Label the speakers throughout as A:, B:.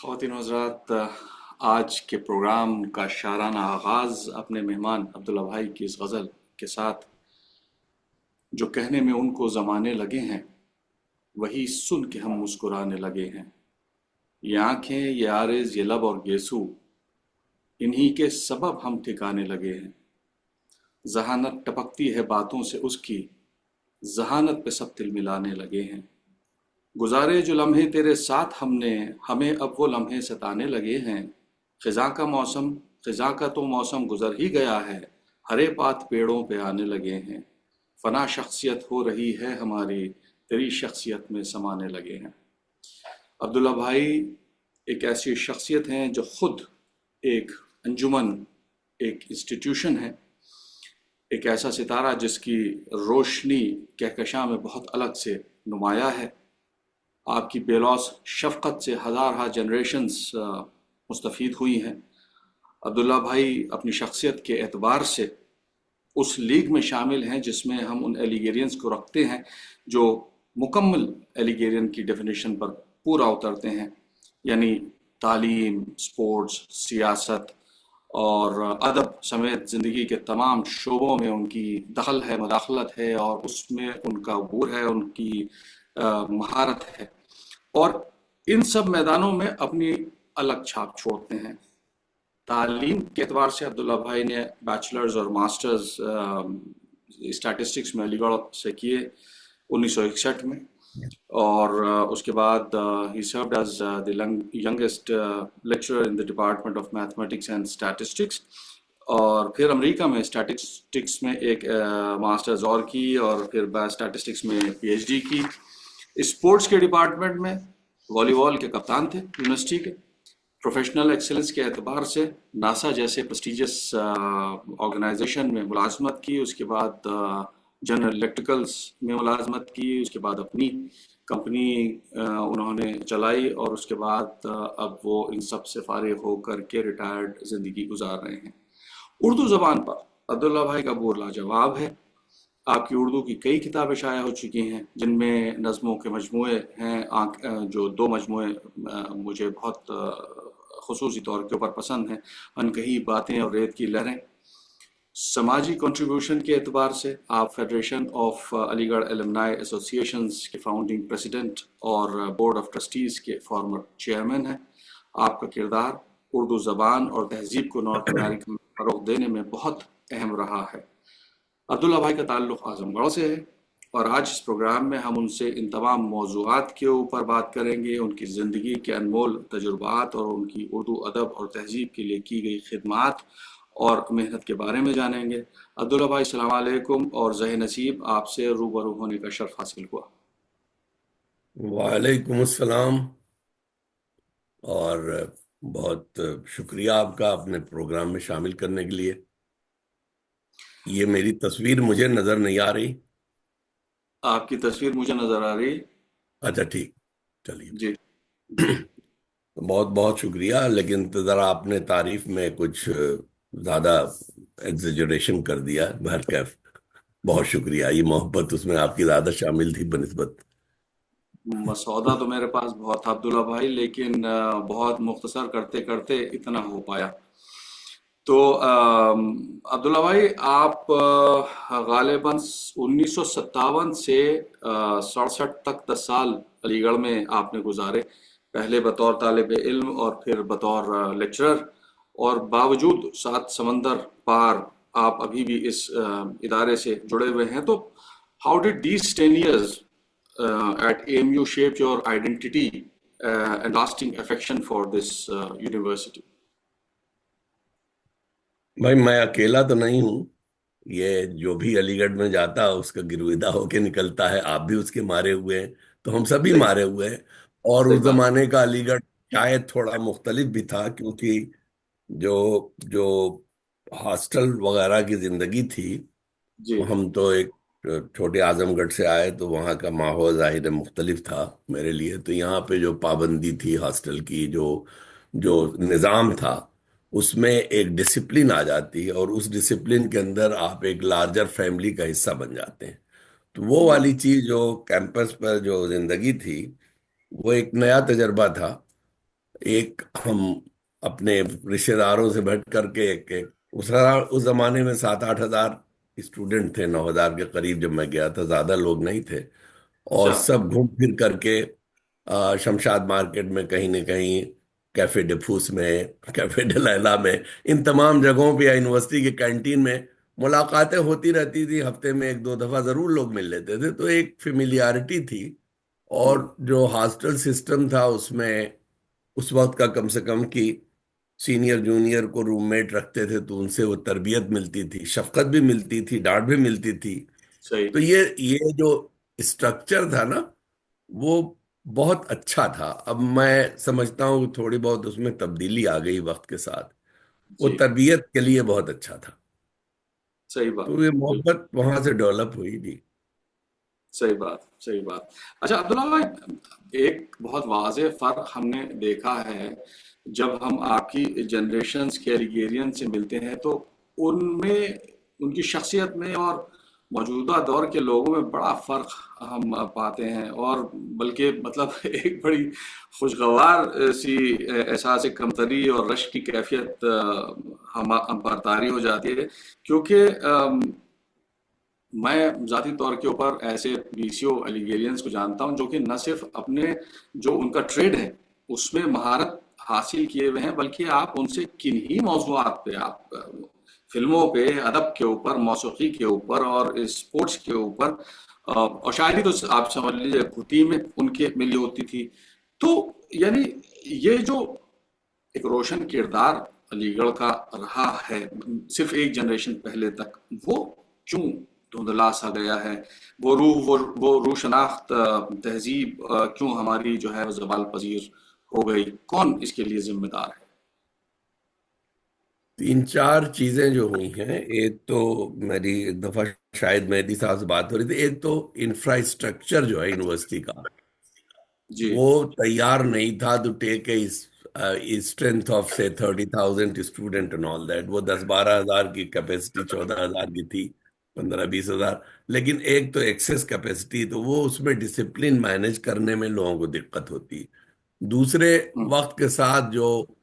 A: ख़वातीन और हज़रात, आज के प्रोग्राम का शाराना आगाज़ अपने मेहमान अब्दुल्ला भाई की इस गज़ल के साथ, जो कहने में उनको ज़माने लगे हैं वही सुन के हम मुस्कुराने लगे हैं। ये आंखें, ये आरिज़, ये लब और गेसू, इन्हीं के सबब हम ठिकाने लगे हैं। जहानत टपकती है बातों से उसकी, जहानत पे सब तिल मिलाने लगे हैं। गुजारे जो लम्हे तेरे साथ हमने, हमें अब वो लम्हे सताने लगे हैं। खिज़ां का मौसम, खिज़ां का तो मौसम गुजर ही गया है, हरे पात पेड़ों पे आने लगे हैं। फना शख्सियत हो रही है हमारी, तेरी शख्सियत में समाने लगे हैं। अब्दुल्ला भाई एक ऐसी शख्सियत हैं जो खुद एक अंजुमन, एक इंस्टीट्यूशन है, एक ऐसा सितारा जिसकी रोशनी कहकशां में बहुत अलग से नुमाया है। आपकी बेलौस शफ़क़त से हज़ार जनरेशन्स मुस्तफ़ीद हुई हैं। अब्दुल्ला भाई अपनी शख्सियत के एतबार से उस लीग में शामिल हैं जिसमें हम उन एलिगेरियंस को रखते हैं जो मुकम्मल एलिगेरियन की डेफिनेशन पर पूरा उतरते हैं, यानी तालीम, स्पोर्ट्स, सियासत और अदब समेत ज़िंदगी के तमाम शोबों में उनकी दखल है, मदाखलत है और उसमें उनका अबूर है, उनकी महारत है और इन सब मैदानों में अपनी अलग छाप छोड़ते हैं। तालीम के एतबार से अब्दुल्ला भाई ने बैचलर्स और मास्टर्स स्टैटिस्टिक्स में अलीगढ़ से किए 1961 में, और उसके बाद ही served as the youngest lecturer in the department of mathematics and statistics, और फिर अमेरिका में स्टैटिस्टिक्स में एक मास्टर्स और की और फिर स्टैटिस्टिक्स में पीएचडी की। स्पोर्ट्स के डिपार्टमेंट में वॉलीबॉल के कप्तान थे यूनिवर्सिटी के। प्रोफेशनल एक्सेलेंस के एतबार से नासा जैसे प्रेस्टिजियस ऑर्गेनाइजेशन में मुलाजमत की, उसके बाद जनरल इलेक्ट्रिकल्स में मुलाजमत की, उसके बाद अपनी कंपनी उन्होंने चलाई और उसके बाद अब वो इन सब से फारिग होकर के रिटायर्ड ज़िंदगी गुजार रहे हैं। उर्दू ज़बान पर अब्दुल्ला भाई का बोल लाजवाब है। आपकी उर्दू की कई किताबें शाया हो चुकी हैं जिनमें नज़मों के मजमूए हैं। जो दो मजमूए मुझे बहुत खुसूसी तौर के ऊपर पसंद हैं, अनकही बातें और रेत की लहरें। समाजी कंट्रीब्यूशन के एतबार से आप federation of Aligarh alumni associations के फाउंडिंग प्रेसिडेंट और बोर्ड ऑफ ट्रस्टीज़ के फॉर्मर चेयरमैन हैं। आपका किरदार उर्दू ज़बान और तहजीब को नॉर्थ अमेरिका में फ़रोग़ देने में बहुत अहम रहा है। अब्दुल्ला भाई का ताल्लुक़ आज़मगढ़ से है और आज इस प्रोग्राम में हम उनसे इन तमाम मौज़ूआत के ऊपर बात करेंगे, उनकी ज़िंदगी के अनमोल तजुर्बात और उनकी उर्दू अदब और तहजीब के लिए की गई खिदमात और मेहनत के बारे में जानेंगे। अब्दुल्ला भाई अस्सलाम वालेकुम और ज़हे नसीब आपसे रूबरू होने का शर्फ हासिल हुआ।
B: वालेकुम अस्सलाम। और बहुत शुक्रिया आपका अपने प्रोग्राम में शामिल करने के लिए। ये मेरी तस्वीर मुझे नजर नहीं आ रही।
A: आपकी तस्वीर मुझे नज़र आ रही।
B: अच्छा, ठीक, चलिए।
A: जी। जी।
B: बहुत बहुत शुक्रिया, लेकिन तो जरा आपने तारीफ में कुछ ज्यादा एग्जेजरेशन कर दिया। बहरकैफ बहुत शुक्रिया, ये मोहब्बत उसमें आपकी ज्यादा शामिल थी बनिस्बत।
A: मसौदा तो मेरे पास बहुत था अब्दुल्ला भाई, लेकिन बहुत मुख्तसर करते करते इतना हो पाया। तो अब्दुल्ला भाई आप गालिबन 1957 से 67 तक 10 साल अलीगढ़ में आपने गुजारे, पहले बतौर तालिब इल्म और फिर बतौर लेक्चरर, और बावजूद सात समंदर पार आप अभी भी इस इदारे से जुड़े हुए हैं। तो how did these 10 years at AMU shape your identity and lasting affection for this university?
B: भाई, मैं अकेला तो नहीं हूँ। ये जो भी अलीगढ़ में जाता है उसका गिरविदा होके निकलता है। आप भी उसके मारे हुए हैं, तो हम सभी
A: सही।
B: मारे हुए हैं। और
A: सही
B: उस
A: बात।
B: जमाने का अलीगढ़ शायद थोड़ा मुख्तलिफ भी था, क्योंकि जो जो हॉस्टल वगैरह की जिंदगी थी,
A: जी।
B: हम तो एक छोटे आजमगढ़ से आए, तो वहाँ का माहौल जाहिर है मुख्तलिफ था मेरे लिए। तो यहाँ पे जो पाबंदी थी हॉस्टल की, जो जो निज़ाम था, उसमें एक डिसिप्लिन आ जाती है और उस डिसिप्लिन के अंदर आप एक लार्जर फैमिली का हिस्सा बन जाते हैं। तो वो
A: जी।
B: वाली चीज जो कैंपस पर जो जिंदगी थी, वो एक नया तजर्बा था। एक हम अपने रिश्तेदारों से बैठ करके उस जमाने में 7-8 हजार स्टूडेंट थे, 9 हजार के करीब जब मैं गया था, ज्यादा लोग नहीं थे। और
A: अच्छा।
B: सब घूम फिर करके शमशाद मार्केट में कहीं न कहीं, कैफे डिफूस में, कैफे डलैला में, इन तमाम जगहों पे या यूनिवर्सिटी के कैंटीन में मुलाकातें होती रहती थी। हफ्ते में 1-2 दफा जरूर लोग मिल लेते थे, तो एक फेमिलियरिटी थी।
A: हम्म।
B: और जो हॉस्टल सिस्टम था उसमें उस वक्त का, कम से कम कि सीनियर जूनियर को रूममेट रखते थे तो उनसे वो तरबियत मिलती थी, शफकत भी मिलती थी, डांट भी मिलती थी।
A: सही।
B: तो ये जो स्ट्रक्चर था ना, वो बहुत अच्छा था। अब मैं समझता हूँ कि थोड़ी बहुत उसमें तब्दीली आ गई वक्त के साथ। वो
A: जी।
B: तरबियत के लिए बहुत अच्छा था।
A: सही बात।
B: तो ये
A: बिल्कुल।
B: मोहब्बत वहां से डेवलप हुई थी।
A: सही बात, सही बात। अच्छा अब्दुल्ला भाई, एक बहुत वाज़ेह फ़र्क हमने देखा है, जब हम आपकी जनरेशन्स के एलिगेरियन से मिलते हैं तो उनमें, उनकी शख्सियत में और मौजूदा दौर के लोगों में बड़ा फ़र्क हम पाते हैं। और बल्कि मतलब एक बड़ी खुशगवार सी एहसास कमतरी और रश की कैफियत हम पर तारी हो जाती है, क्योंकि मैं ज़ाती तौर के ऊपर ऐसे बीसीओ अलिगेरियंस को जानता हूं जो कि न सिर्फ अपने जो उनका ट्रेड है उसमें महारत हासिल किए हुए हैं, बल्कि आप उनसे किन्हीं मौज़ूआत पे, आप फिल्मों पे, अदब के ऊपर, मौसीकी के ऊपर और स्पोर्ट्स के ऊपर और शायरी तो आप समझ लीजिए खुदी में उनके मिली होती थी। तो यानी ये जो एक रोशन किरदार अलीगढ़ का रहा है सिर्फ एक जनरेशन पहले तक, वो क्यों धुंधला सा गया है? वो रूह शनाख्त तहजीब क्यों हमारी जो है वो जवाल पजीर हो गई? कौन इसके लिए जिम्मेदार है?
B: 3-4 चीजें जो हुई हैं। एक तो, मेरी एक दफा शायद मेहदी साहब से बात हो रही थी, एक तो इंफ्रास्ट्रक्चर जो है यूनिवर्सिटी का,
A: जी।
B: वो तैयार नहीं था to take a strength of से 30,000 स्टूडेंट एंड ऑल दैट। वो 10-12 हजार की कैपेसिटी, 14 हजार की थी, 15-20 हजार। लेकिन एक तो एक्सेस कैपेसिटी, तो वो उसमें डिसिप्लिन मैनेज करने में लोगों को दिक्कत होती। दूसरे,
A: हम्म।
B: वक्त के साथ जो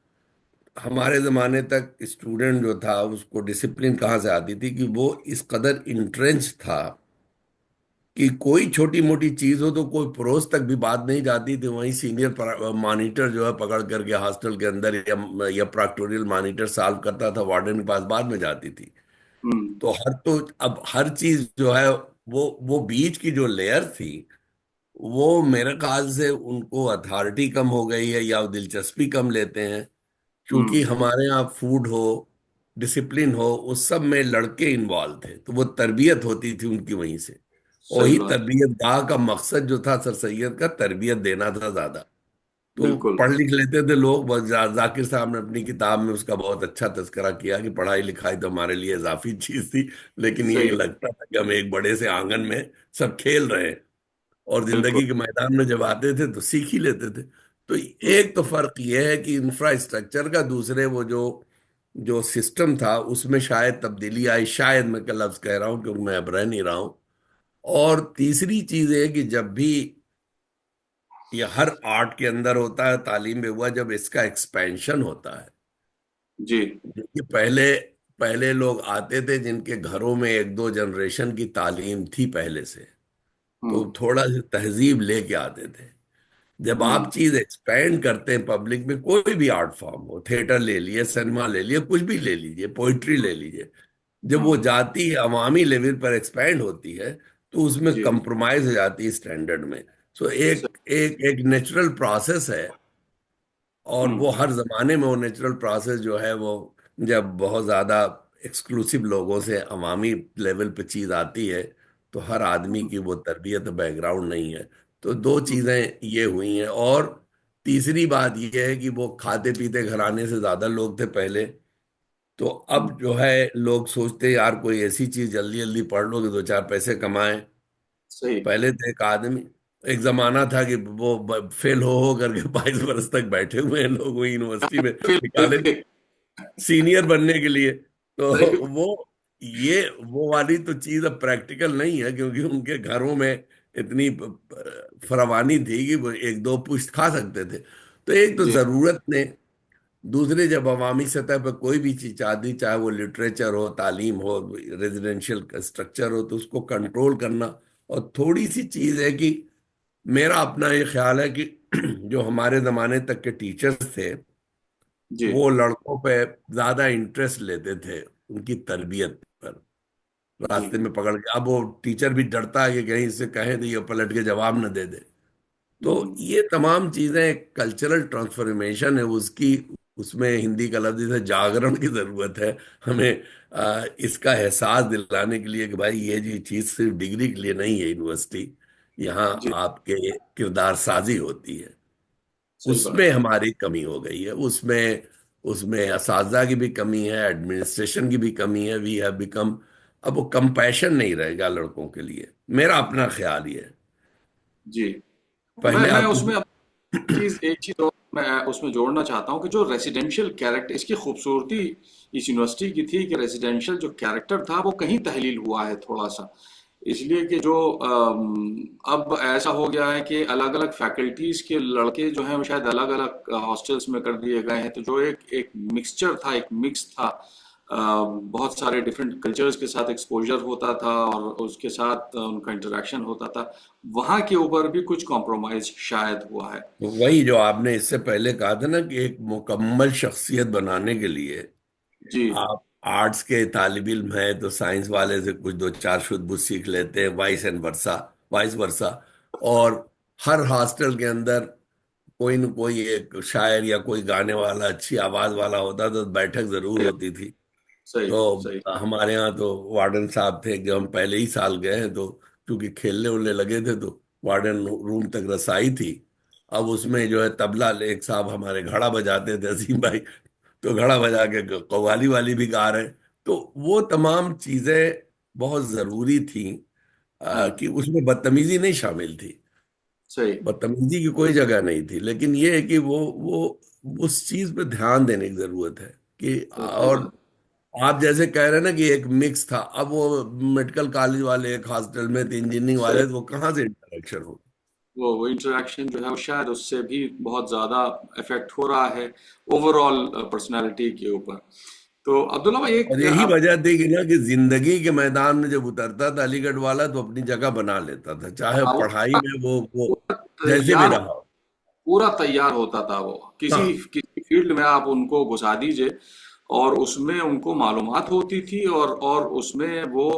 B: हमारे जमाने तक स्टूडेंट जो था उसको डिसिप्लिन कहाँ से आती थी कि वो इस कदर इंट्रेंच था कि कोई छोटी मोटी चीज हो तो कोई पड़ोस तक भी बात नहीं जाती थी। वहीं सीनियर मॉनिटर जो है पकड़ करके हॉस्टल के अंदर, या प्रॉक्टोरियल मॉनिटर सॉल्व करता था, वार्डन के पास बाद में जाती थी।
A: हम्म।
B: तो अब हर चीज जो है, वो बीच की जो लेयर थी, वो मेरे ख्याल से उनको अथॉरिटी कम हो गई है या वो दिलचस्पी कम लेते हैं। क्योंकि
A: हम्म।
B: हमारे यहाँ फूड हो, डिसिप्लिन हो, उस सब में लड़के इन्वॉल्व थे, तो वो तरबियत होती थी उनकी वहीं से। और
A: सही
B: वही
A: बात।
B: तरबियत गाह का मकसद जो था सर सैयद का, तरबियत देना था ज्यादा। तो
A: बिल्कुल।
B: पढ़ लिख लेते थे लोग बस। जाकिर साहब ने अपनी किताब में उसका बहुत अच्छा तज़किरा किया कि पढ़ाई लिखाई तो हमारे लिए इजाफी चीज थी, लेकिन ये
A: सही।
B: लगता था कि हम एक बड़े से आंगन में सब खेल रहे हैं, और
A: बिल्कुल।
B: जिंदगी के मैदान में जब आते थे तो सीख ही लेते थे। तो
A: हम्म।
B: एक तो फर्क ये है कि इंफ्रास्ट्रक्चर का। दूसरे, वो जो जो सिस्टम था उसमें शायद तब्दीली आई, शायद, मैं का लफ्ज कह रहा हूँ क्योंकि मैं अब रह नहीं रहा हूँ। और तीसरी चीज है कि जब भी, ये हर आर्ट के अंदर होता है, तालीम में हुआ, जब इसका एक्सपेंशन होता है।
A: जी।
B: क्योंकि पहले पहले लोग आते थे जिनके घरों में 1-2 जनरेशन की तालीम थी पहले से, तो
A: हम्म।
B: थोड़ा सी तहजीब लेके आते थे। जब आप
A: हम्म।
B: चीज एक्सपेंड करते हैं पब्लिक में, कोई भी आर्ट फॉर्म हो, थिएटर ले लिए, सिनेमा ले लिए, कुछ भी ले लीजिए, पोइट्री ले लीजिए, जब वो
A: हम्म।
B: जाती है अवामी लेवल पर एक्सपैंड होती है, तो उसमें
A: जी।
B: कंप्रोमाइज हो जाती है स्टैंडर्ड में। सो एक
A: सही।
B: एक एक नेचुरल प्रोसेस है। और वो
A: हम्म।
B: हर जमाने में वो नेचुरल प्रोसेस जो है वो, जब बहुत ज्यादा एक्सक्लूसिव लोगों से अवामी लेवल पे चीज आती है, तो हर आदमी की वो तरबियत बैकग्राउंड नहीं है। तो दो
A: हम्म।
B: चीजें ये हुई हैं। और तीसरी बात ये है कि वो खाते पीते घराने से ज्यादा लोग थे पहले। तो
A: हम्म।
B: अब जो है लोग सोचते हैं यार कोई ऐसी चीज जल्दी जल्दी पढ़ लो कि 2-4 पैसे कमाएं।
A: सही।
B: पहले तो एक आदमी, एक जमाना था कि वो फेल हो करके 22 बरस तक बैठे हुए हैं लोग वही यूनिवर्सिटी में,
A: फिर
B: निकाले
A: फिर-
B: सीनियर बनने के लिए।
A: सही।
B: तो वो वाली तो चीज अब प्रैक्टिकल नहीं है, क्योंकि उनके घरों में इतनी फरावानी थी कि वो 1-2 पुश्त खा सकते थे। तो एक तो
A: जी
B: जरूरत ने, दूसरे जब अवामी सतह पर कोई भी चीज चाहती, चाहे वो लिटरेचर हो, तालीम हो, रेजिडेंशियल स्ट्रक्चर हो, तो उसको कंट्रोल करना। और थोड़ी सी चीज है कि मेरा अपना ये ख्याल है कि जो हमारे जमाने तक के टीचर्स थे,
A: जी
B: वो लड़कों पे ज्यादा इंटरेस्ट लेते थे उनकी तरबियत पर।
A: जी।
B: रास्ते में पकड़ के, अब वो टीचर भी डरता है कि कहीं इससे कहें तो ये पलट के जवाब न दे दे। तो
A: हम्म,
B: ये तमाम चीजें कल्चरल ट्रांसफॉर्मेशन है उसकी। उसमें हिंदी का लफ्ज है जागरण की जरूरत है हमें, इसका एहसास दिलाने के लिए कि भाई ये जी चीज सिर्फ डिग्री के लिए नहीं है यूनिवर्सिटी, यहाँ
A: जी
B: आपके किरदार साजी होती है।
A: सही
B: उसमें
A: बात है।
B: हमारी कमी हो गई है, उसमें उसमें असाजा की भी कमी है, एडमिनिस्ट्रेशन की भी कमी है। वी हैव बिकम, अब वो कंपैशन नहीं रहेगा लड़कों के लिए, मेरा अपना ख्याल ये है।
A: जी
B: पहले
A: मैं
B: आपको
A: उसमें एक चीज और मैं उसमें जोड़ना चाहता हूँ कि जो रेसिडेंशियल कैरेक्टर, इसकी खूबसूरती इस यूनिवर्सिटी की थी कि रेसिडेंशियल जो कैरेक्टर था वो कहीं तहलील हुआ है थोड़ा सा। इसलिए कि जो अब ऐसा हो गया है कि अलग अलग फैकल्टीज के लड़के जो हैं वो शायद अलग अलग हॉस्टल्स में कर दिए गए हैं, तो जो एक एक मिक्सचर था, एक मिक्स था, बहुत सारे डिफरेंट कल्चर्स के साथ एक्सपोजर होता था और उसके साथ उनका इंटरेक्शन होता था। वहाँ के ऊपर भी कुछ कॉम्प्रोमाइज शायद हुआ है।
B: वही जो आपने इससे पहले कहा था ना कि एक मुकम्मल शख्सियत बनाने के लिए
A: जी
B: आप आर्ट्स के तालिब इल्म हैं तो साइंस वाले से कुछ दो चार शुद्ध बुद्ध सीख लेते हैं, वाइस वर्सा। और हर हॉस्टल के अंदर कोई न कोई एक शायर या कोई गाने वाला, अच्छी आवाज वाला होता, तो बैठक जरूर होती थी।
A: सही
B: तो
A: सही।
B: हमारे यहाँ तो वार्डन साहब थे, जब हम पहले ही साल गए हैं तो क्योंकि खेलने उलने लगे थे, तो वार्डन रूम तक रसाई थी। अब उसमें जो है तबला एक साहब हमारे घड़ा बजाते थे, अजीम भाई, तो घड़ा बजा के कव्वाली वाली भी गा रहे हैं। तो वो तमाम चीजें बहुत जरूरी थी,
A: हाँ
B: कि उसमें बदतमीजी नहीं शामिल थी।
A: सही।
B: बदतमीजी की कोई जगह नहीं थी, लेकिन ये है कि वो उस चीज पे ध्यान देने की जरूरत है कि,
A: सही
B: और
A: बात।
B: आप जैसे कह रहे हैं ना कि एक मिक्स था, अब वो मेडिकल कॉलेज वाले एक हॉस्टल में थे, इंजीनियरिंग
A: सही।
B: वाले, तो वो कहाँ से इंटरेक्शन हो।
A: वो इंटरेक्शन जो है वो शायद उससे भी बहुत ज़्यादा इफेक्ट हो रहा है ओवरऑल पर्सनालिटी के ऊपर। तो अब्दुल्ला भाई
B: और
A: एक
B: यही
A: आप।
B: वजह थी कि ना कि जिंदगी के मैदान में जब उतरता था अलीगढ़ वाला, तो अपनी जगह बना लेता था, चाहे
A: हाँ, वो
B: पढ़ाई में वो
A: पूरा
B: जैसे भी
A: तैयार,
B: रहा हो।
A: पूरा तैयार होता था वो। किसी
B: हाँ,
A: किसी फील्ड में आप उनको घुसा दीजिए और उसमें उनको मालूमात होती थी और उसमें वो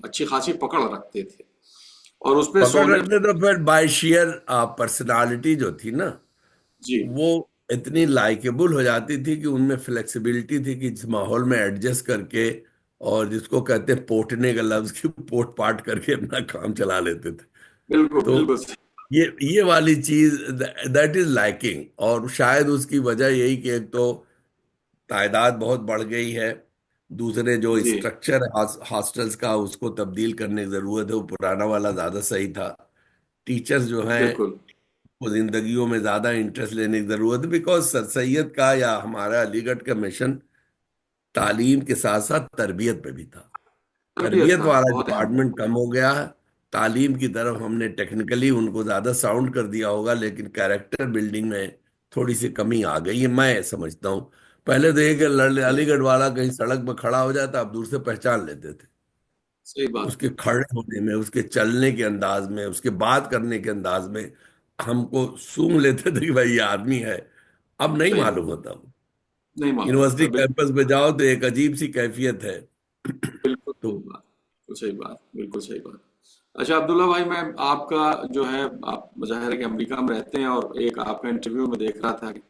A: अच्छी खासी पकड़ रखते थे और उस पे
B: पकड़
A: सोने।
B: रखते तो फिर बाय शेयर पर्सनालिटी जो थी ना,
A: जी
B: वो इतनी लाइकेबल हो जाती थी कि उनमें फ्लेक्सिबिलिटी थी कि इस माहौल में एडजस्ट करके, और जिसको कहते हैं पोटने का लफ्ज, की पोट पाट करके अपना काम चला लेते थे।
A: बिल्कुल
B: तो
A: बिल्कुल
B: ये वाली चीज, दैट इज लाइकिंग। और शायद उसकी वजह यही कि एक तो तादाद बहुत बढ़ गई है, दूसरे जो
A: जी
B: स्ट्रक्चर हॉस्टल्स का उसको तब्दील करने की जरूरत है, वो पुराना वाला ज्यादा सही था। टीचर्स जो हैं
A: बिल्कुल
B: वो जिंदगियों में ज्यादा इंटरेस्ट लेने की जरूरत है, बिकॉज सर सैयद का या हमारा अलीगढ़ का मिशन तालीम के साथ साथ तरबियत पे भी था।
A: तरबियत
B: तरबियत
A: का
B: वाला
A: बहुत अहम।
B: डिपार्टमेंट कम हो गया है। तालीम की तरफ हमने टेक्निकली उनको ज्यादा साउंड कर दिया होगा, लेकिन कैरेक्टर बिल्डिंग में थोड़ी सी कमी आ गई है, मैं समझता हूँ। पहले तो एक अलीगढ़ वाला कहीं सड़क पर खड़ा हो जाता, आप दूर से पहचान लेते थे,
A: सही बात।
B: उसके खड़े होने में, उसके चलने के अंदाज में, उसके बात करने के अंदाज में हमको सूंघ लेते थे कि भाई ये आदमी है। अब नहीं
A: सही।
B: मालूम होता।
A: नहीं मालूम
B: यूनिवर्सिटी
A: होता
B: कैंपस पे जाओ तो एक अजीब सी कैफियत है।
A: बिल्कुल
B: तो
A: सही बात। बिल्कुल सही बात। बिल्कुल सही बात। अच्छा अब्दुल्ला भाई, मैं आपका जो है, आप ज़ाहिर है कि अमेरिका में रहते हैं और एक आपका इंटरव्यू में देख रहा था कि